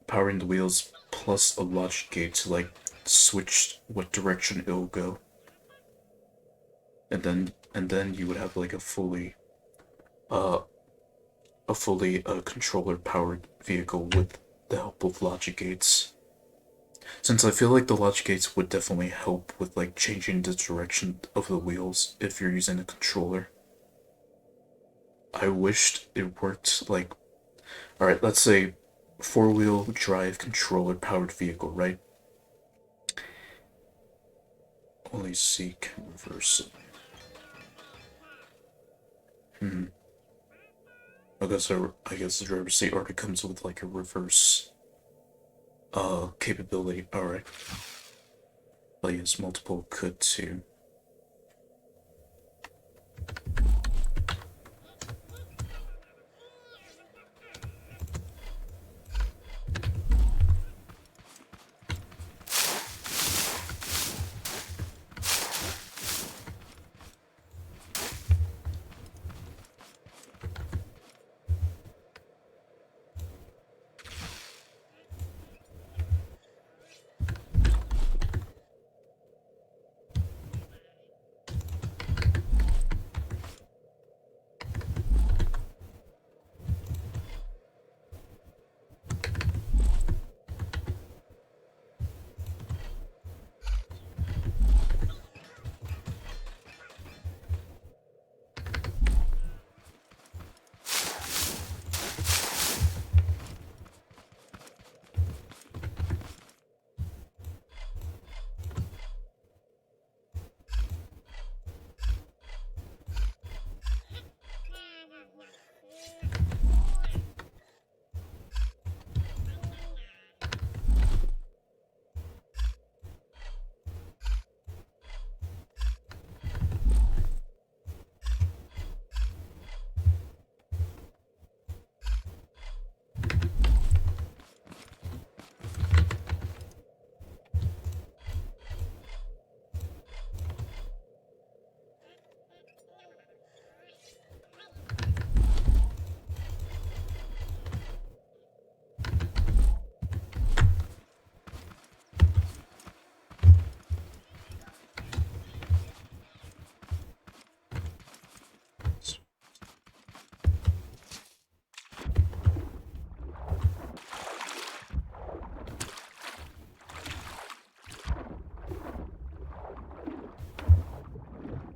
powering the wheels plus a logic gate to like switch what direction it'll go. And then you would have like uh a fully controller powered vehicle with the help of logic gates. Since I feel like the logic gates would definitely help with like changing the direction of the wheels if you're using a controller. I wished it worked like, alright, let's say four-wheel drive controller powered vehicle, right? Only C can reverse it. I guess the driver's seat already comes with like a reverse capability. Alright. But yes, multiple could too.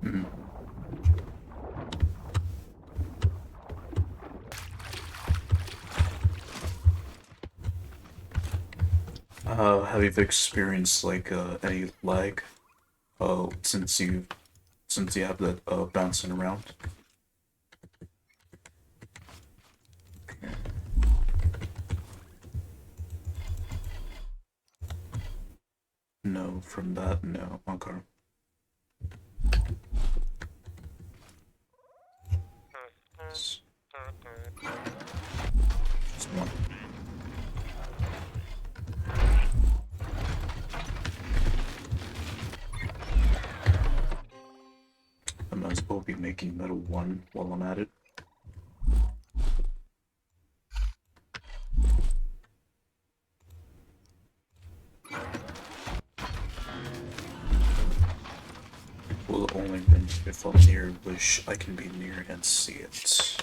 Mhm. Have you experienced like any lag? Since you have that bouncing around. No, from that, no. Okay. Just one. I might as well be making metal one while I'm at it. Will only win if I'm near, which I can be near and see it.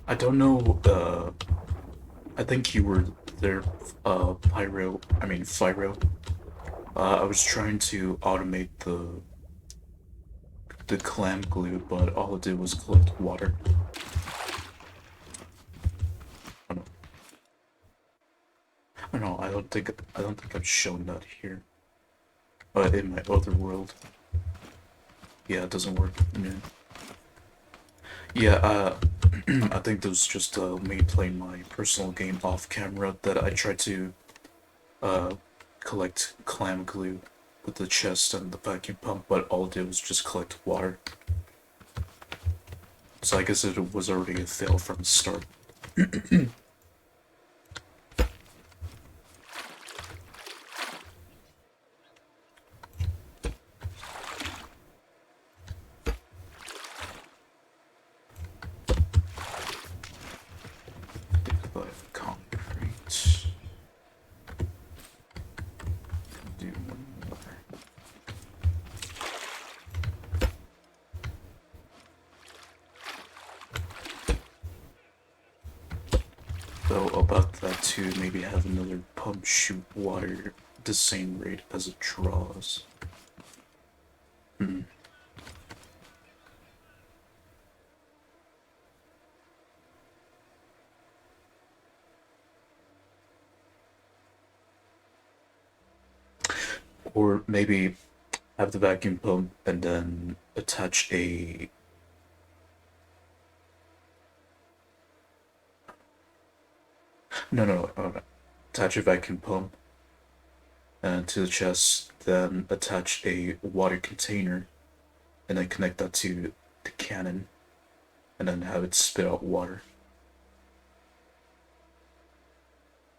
I don't know. I think you were there, Pyro. I mean, Fyro. I was trying to automate the clam glue, but all it did was collect water. Oh no, oh, no, I don't think I've shown that here. But in my other world, yeah, it doesn't work. Yeah, yeah. I think that was just me playing my personal game off camera that I tried to uh collect clam glue with the chest and the vacuum pump, but all it did was just collect water. So I guess it was already a fail from the start. But concrete. Do one more. Though about that too, maybe have another pump shoot water the same rate as it draws. Hmm. Or maybe have the vacuum pump and then attach a no. Attach a vacuum pump to the chest, then attach a water container, and then connect that to the cannon, and then have it spit out water.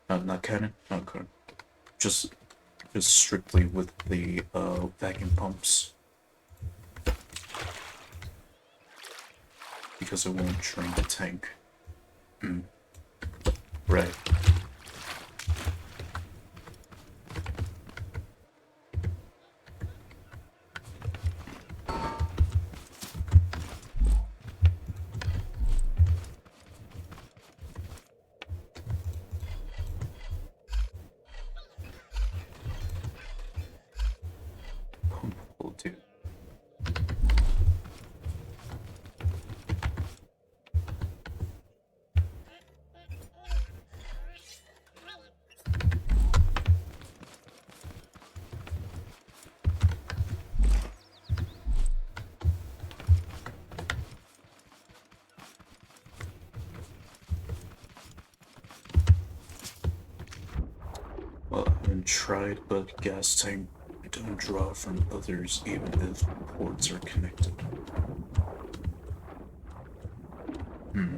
Not cannon, not cannon. Just just strictly with the vacuum pumps because it won't drain the tank. Mm, right. Pump will do. Well, I haven't tried, but gas tank don't draw from others even if ports are connected. Hmm.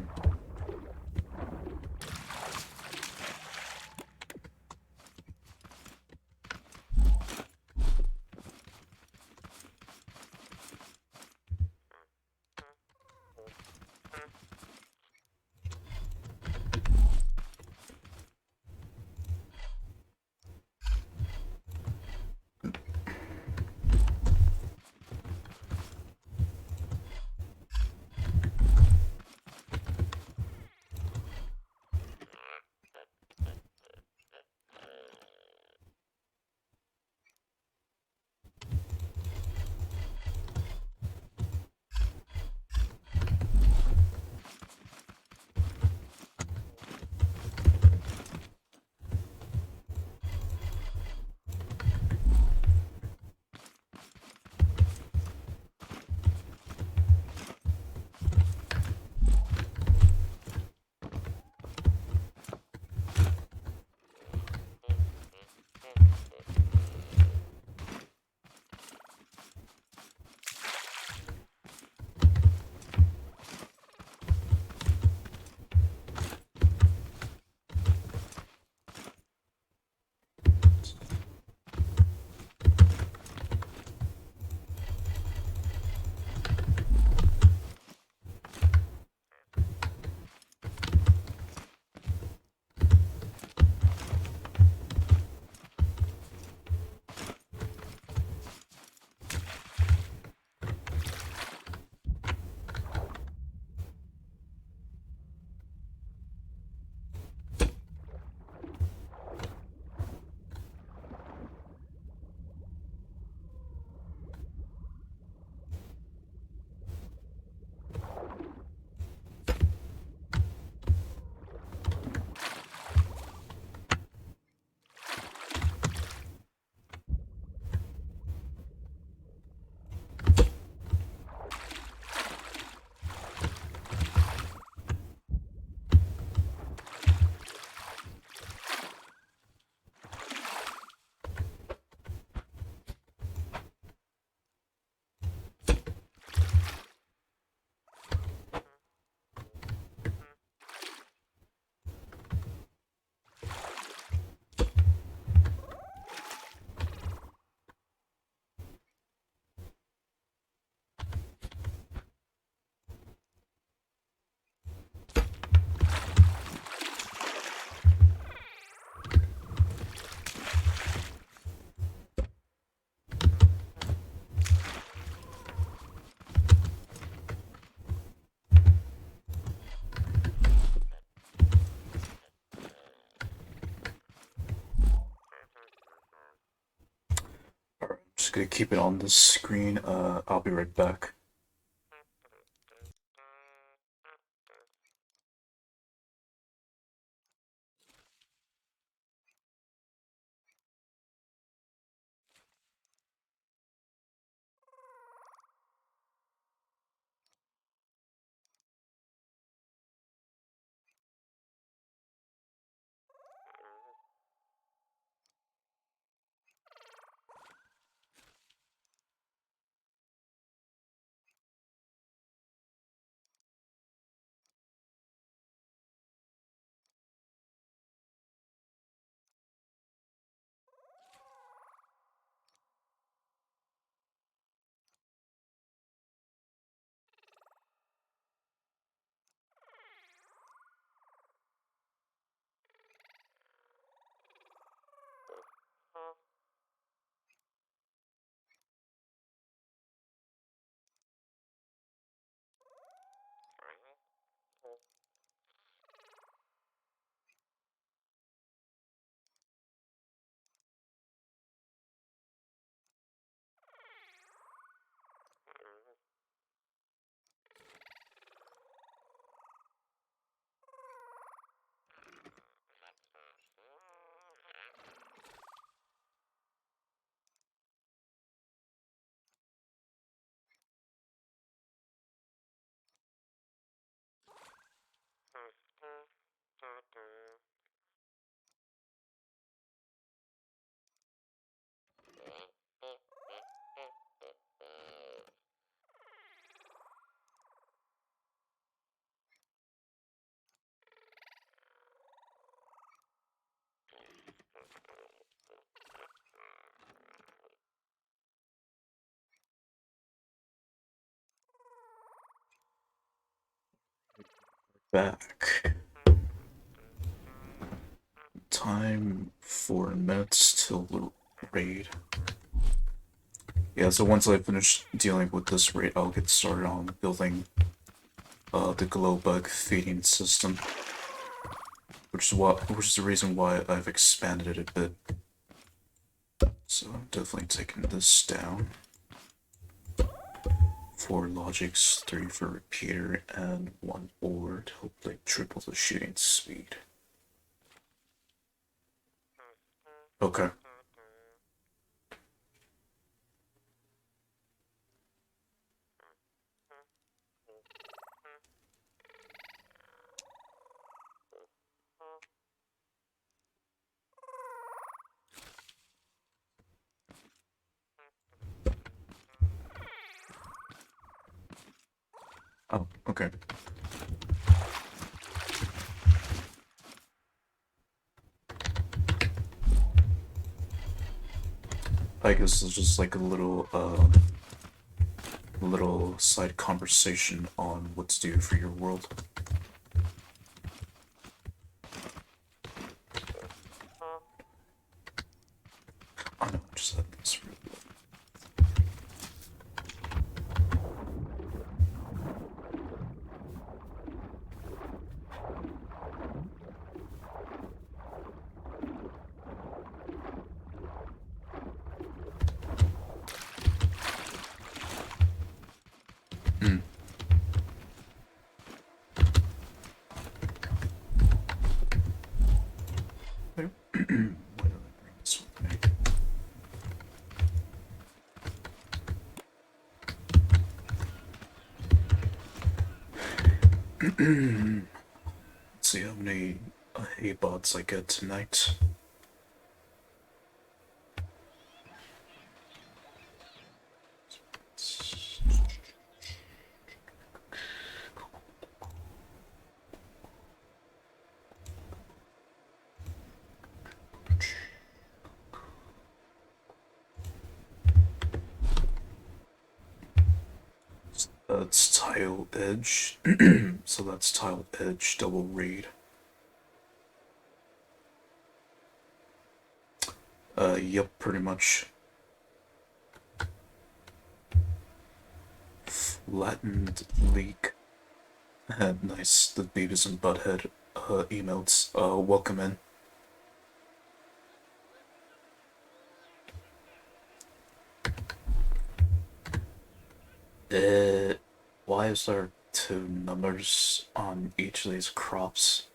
gonna keep it on the screen. I'll be right back. Back. Time 4 minutes till the raid. Yeah, so once I finish dealing with this raid, I'll get started on building the glow bug feeding system, which is the reason why I've expanded it a bit. So I'm definitely taking this down. 4 logics, 3 for repeater, and 1 board. Hopefully triple the shooting speed. Okay. Oh, okay. I guess it's just like a little side conversation on what to do for your world. Oh no, just had this really low. Why don't I bring this with me? Let's see how many hay bots I get tonight. That's tile edge. So that's tile edge double raid. Yep, pretty much. Flattened leak. Nice, the Beavis and Butthead emotes. Welcome in. Why is there two numbers on each of these crops?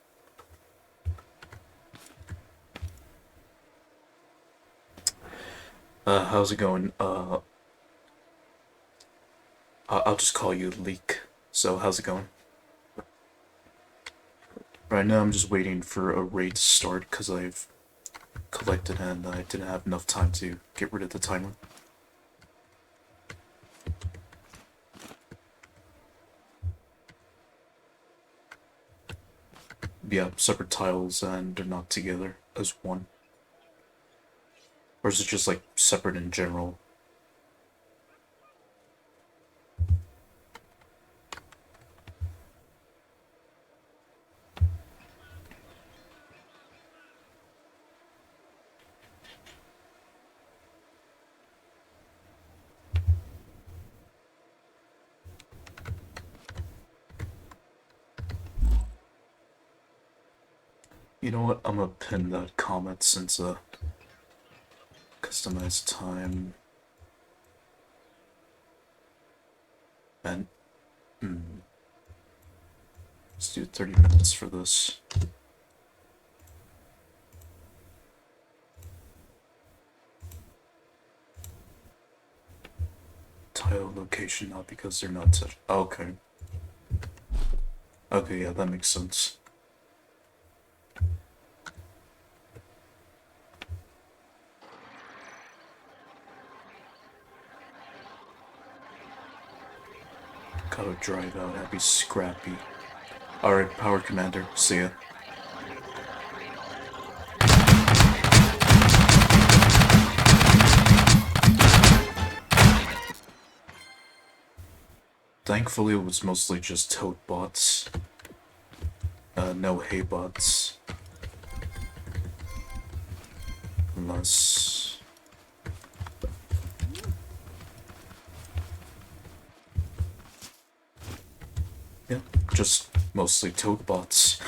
How's it going? I'll just call you Leak. So, how's it going? Right now, I'm just waiting for a raid to start because I've collected and I didn't have enough time to get rid of the timer. Yeah, separate tiles and they're not together as one. Or is it just like separate in general? You know what? I'm gonna pin that comment since customized time and let's do 30 minutes for this. Tile location, not because they're not touched. Okay. Okay, yeah, that makes sense. Gotta drive out, that'd be scrappy. Alright, Power Commander, see ya. Thankfully, it was mostly just toad bots. No hay bots. Unless... Yeah, just mostly toad bots.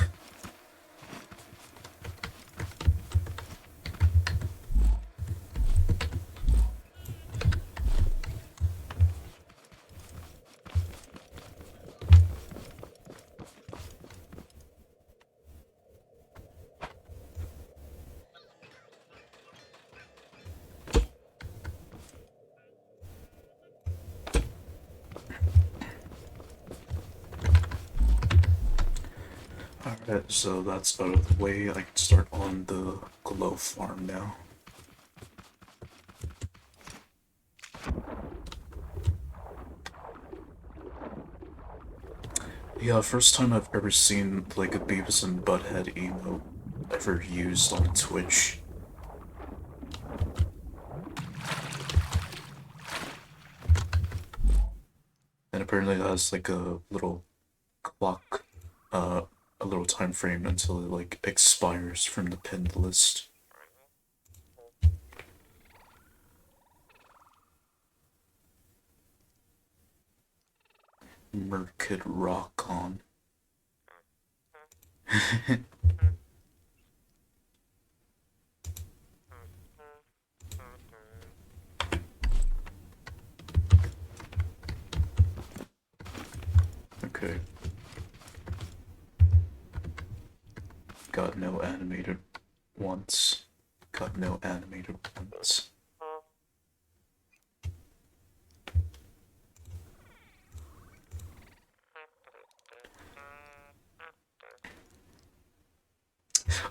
Alright, so that's out of the way. I can start on the glow farm now. Yeah, first time I've ever seen like a Beavis and Butthead emote ever used on Twitch. And apparently it has like a little clock, a little time frame until it like expires from the pinned list. Merkid Rock on. Okay. Got no animated once. Got no animated once.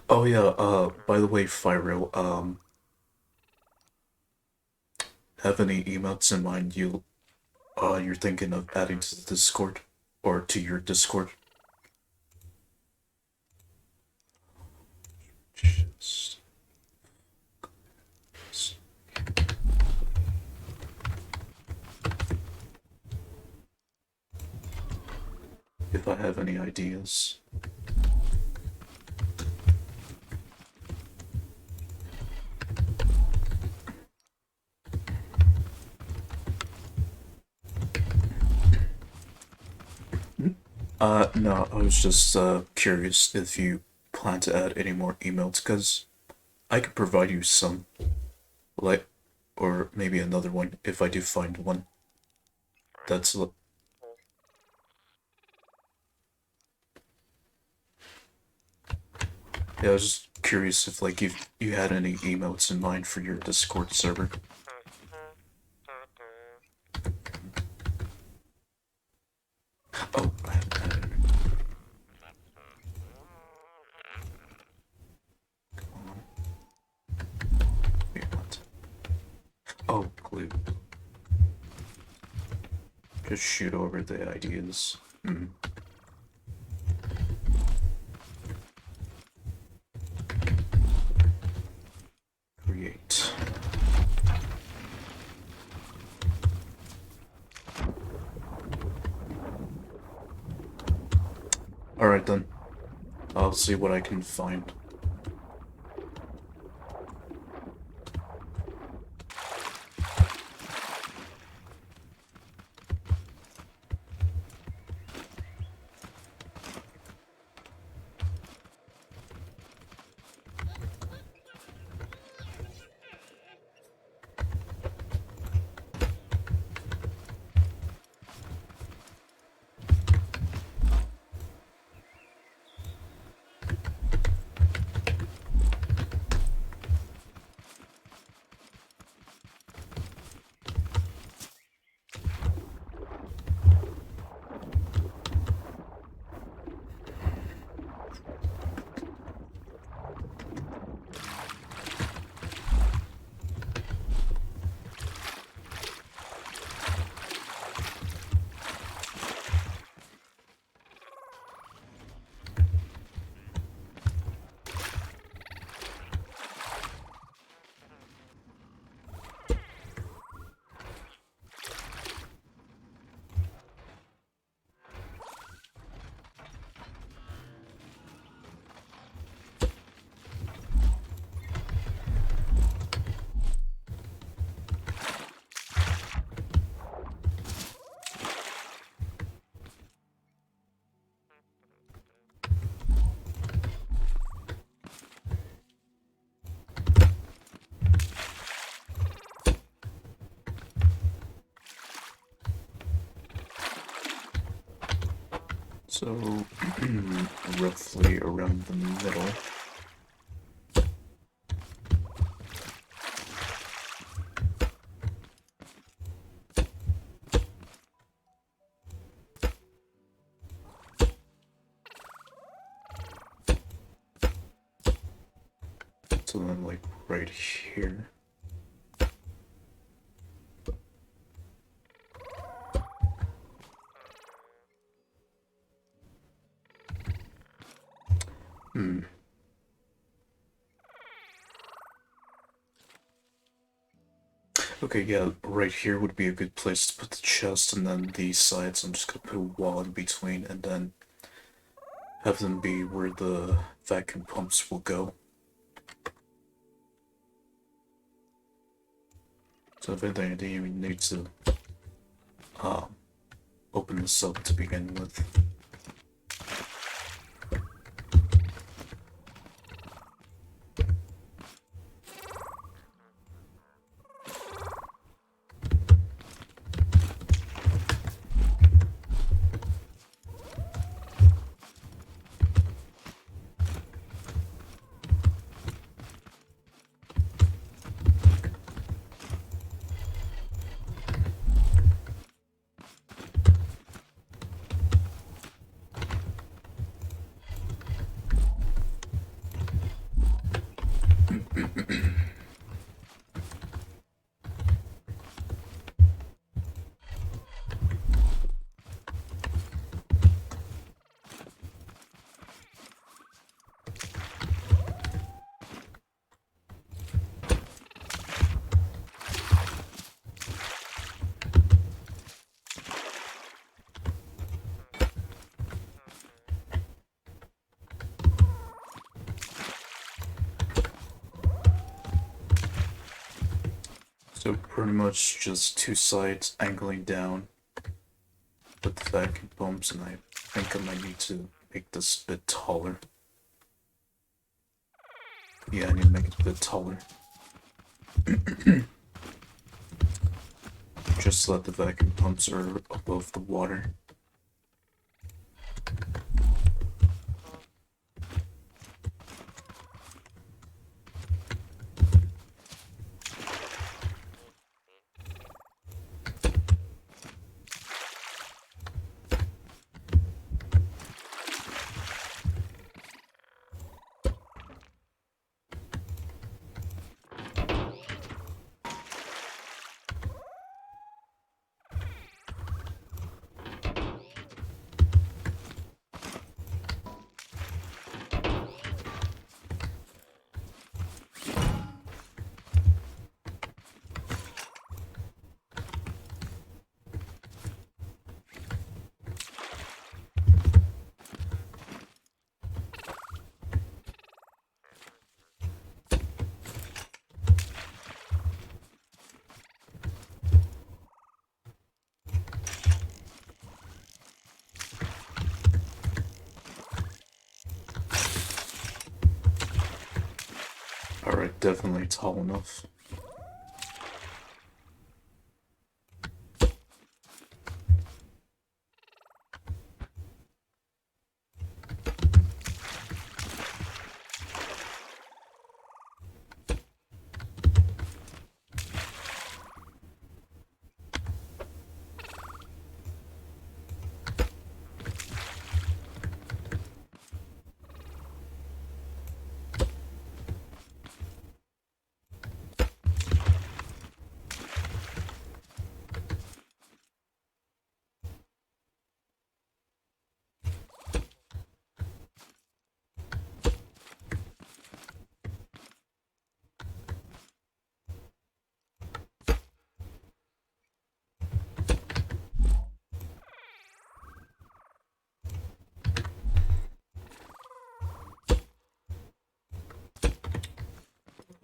Oh yeah, by the way, Fyro, have any emotes in mind you're thinking of adding to the Discord? Or to your Discord? Just... If I have any ideas. No, I was just curious if you plan to add any more emotes, because I could provide you some, like, or maybe another one if I do find one. That's yeah, I was just curious if like if you had any emotes in mind for your Discord server. Oh, wait, what? Oh, glue. Just shoot over the ideas. Create. Alright then. I'll see what I can find. So, roughly around the middle. So then, like, right here. Okay, yeah, right here would be a good place to put the chest, and then these sides, I'm just gonna put a wall in between, and then have them be where the vacuum pumps will go. So if anything, I didn't even need to open this up to begin with. So pretty much just two sides angling down with the vacuum pumps, and I think I might need to make this a bit taller. Yeah, I need to make it a bit taller. just so that the vacuum pumps are above the water. Alright, definitely tall enough.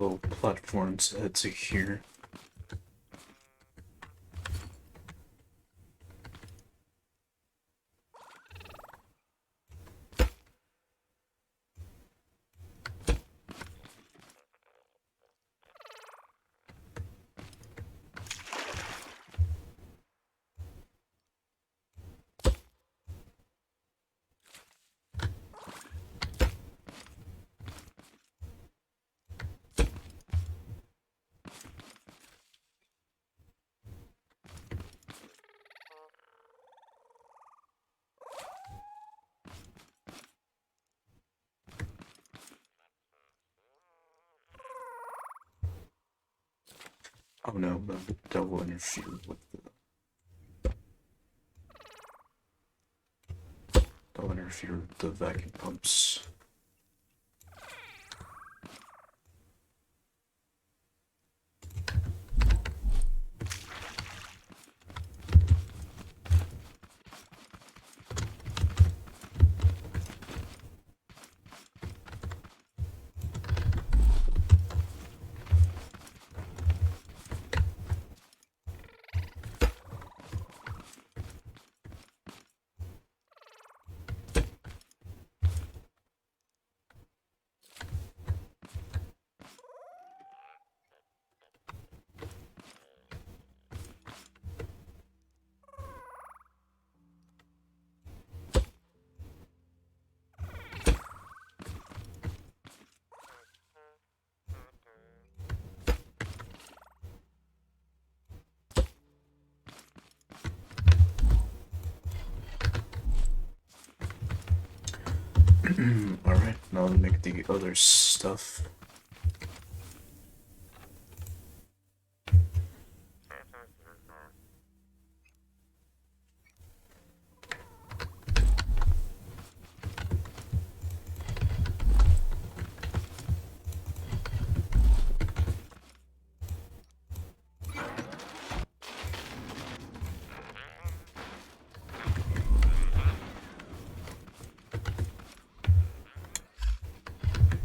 Little platforms head to here. Oh no, that will interfere with the vacuum pumps. Alright, now to make the other stuff.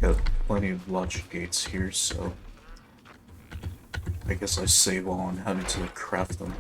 Got plenty of logic gates here, so I guess I save on having to craft them.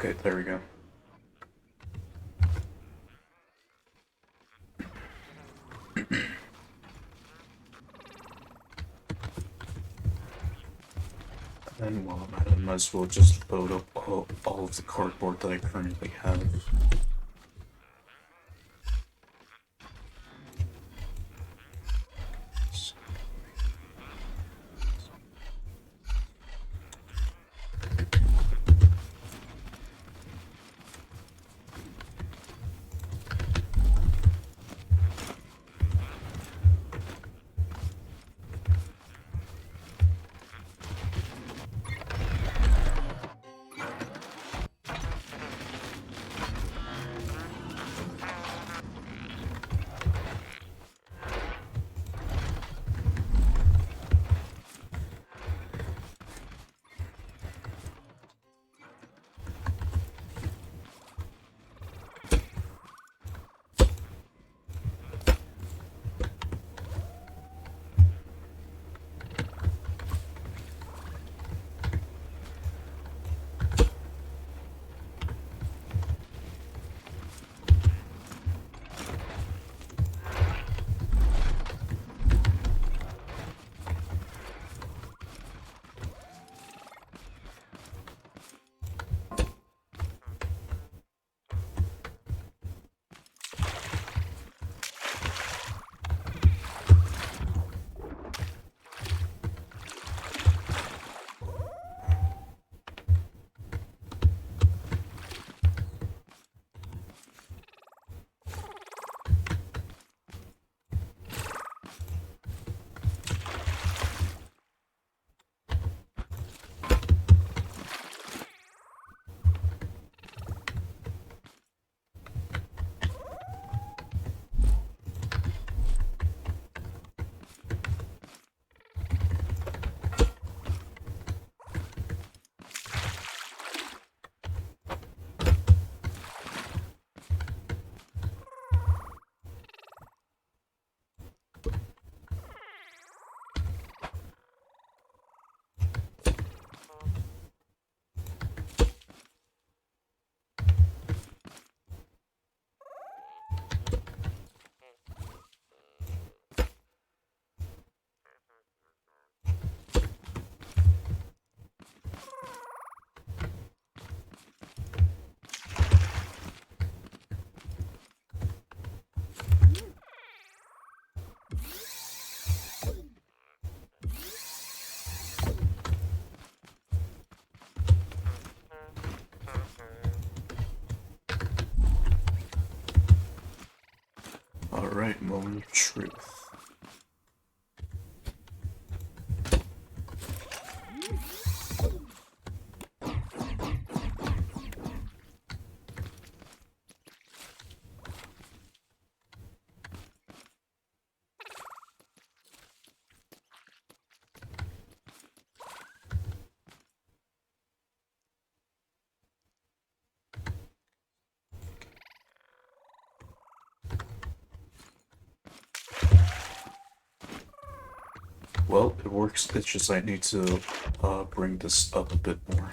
Okay, there we go. And while I'm at it, I might as well just load up all of the cardboard that I currently have. Alright, moment of truth. Well, it works, it's just I need to bring this up a bit more.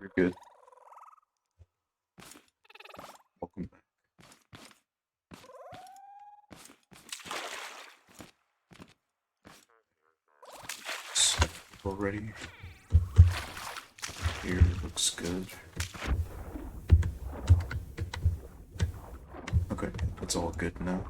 You're good. Welcome back. Already. Here looks good. Okay, that's all good now.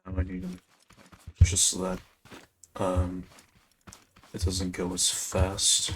Now I need to just so that it doesn't go as fast.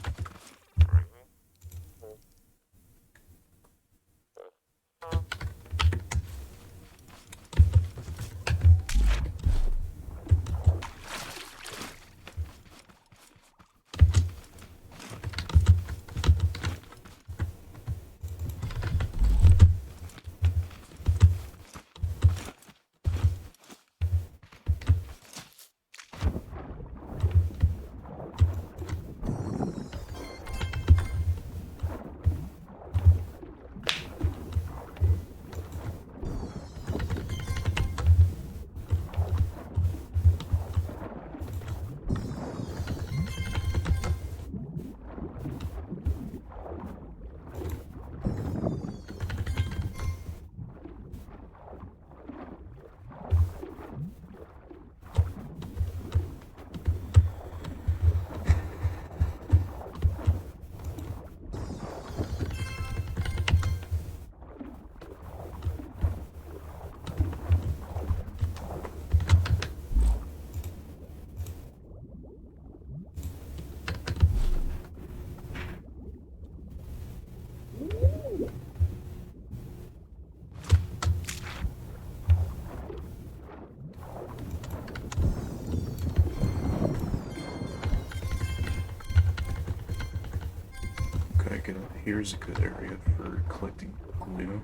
Here's a good area for collecting glue.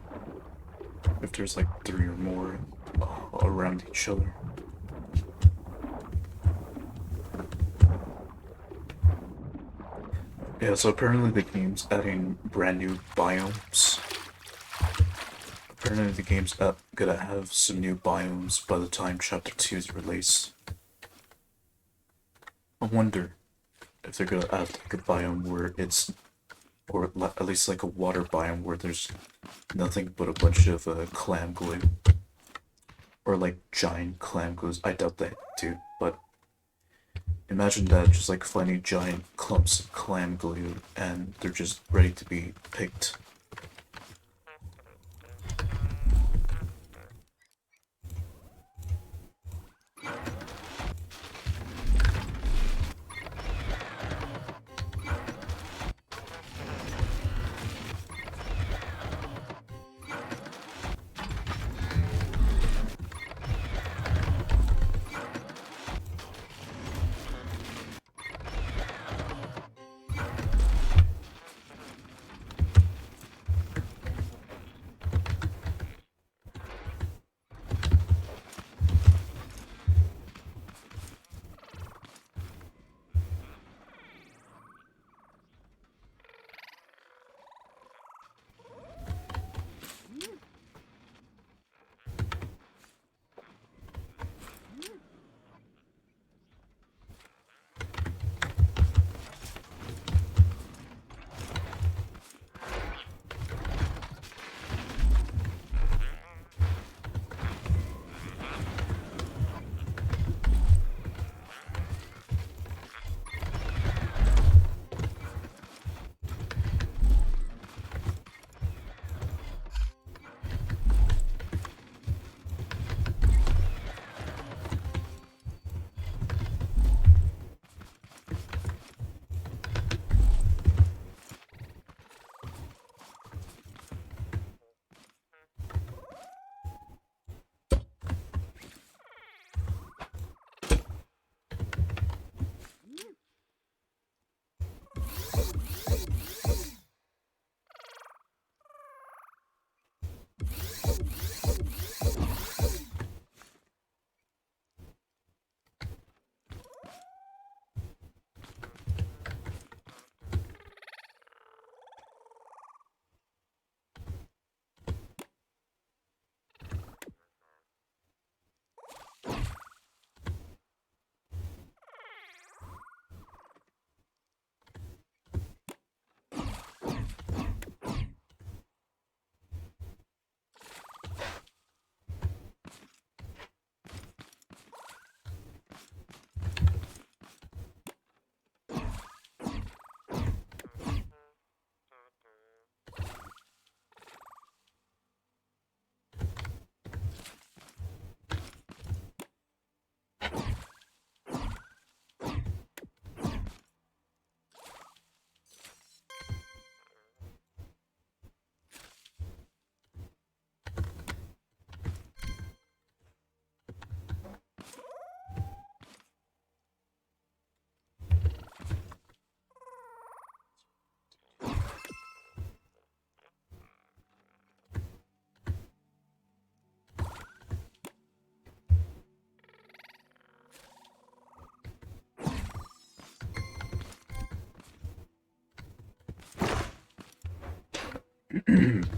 If there's like 3 or more around each other. Yeah, so apparently the game's adding brand new biomes. Apparently the game's gonna have some new biomes by the time Chapter 2 is released. I wonder if they're gonna add like a biome where it's, or at least like a water biome where there's nothing but a bunch of clam glue. Or like giant clam glues. I doubt that too, but imagine that, just like finding giant clumps of clam glue and they're just ready to be picked.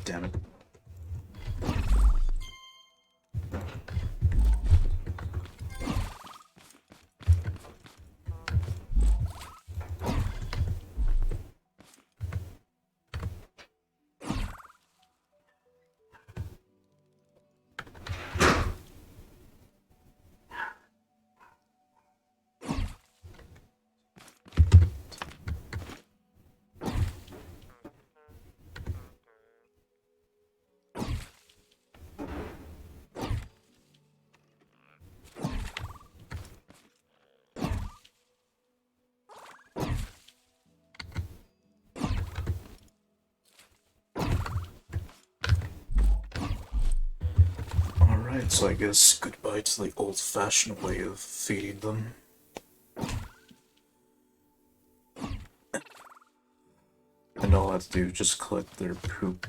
Damn it. Alright, so I guess goodbye to the old-fashioned way of feeding them. And all I have to do is just collect their poop.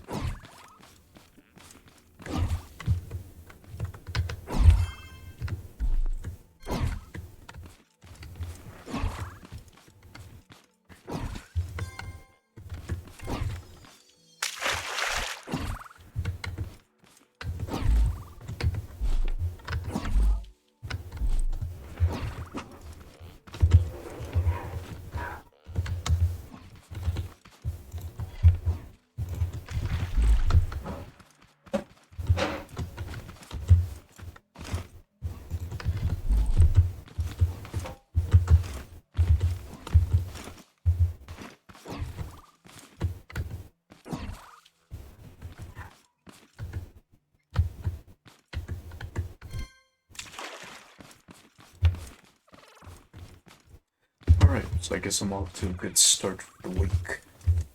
Alright, so I guess I'm off to a good start for the week.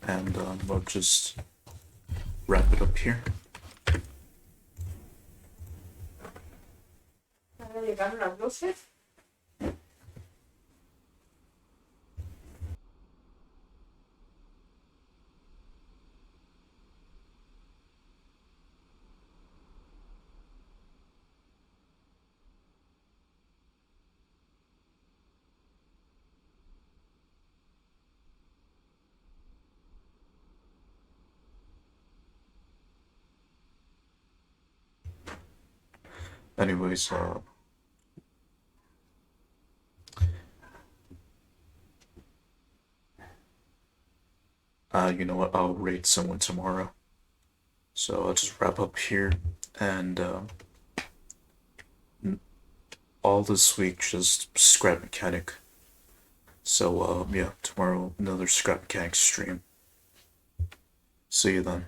And I'll just wrap it up here. ¿Llegaron las 12? Anyways, you know what? I'll raid someone tomorrow. So I'll just wrap up here, and all this week just scrap mechanic. So yeah, tomorrow another scrap mechanic stream. See you then.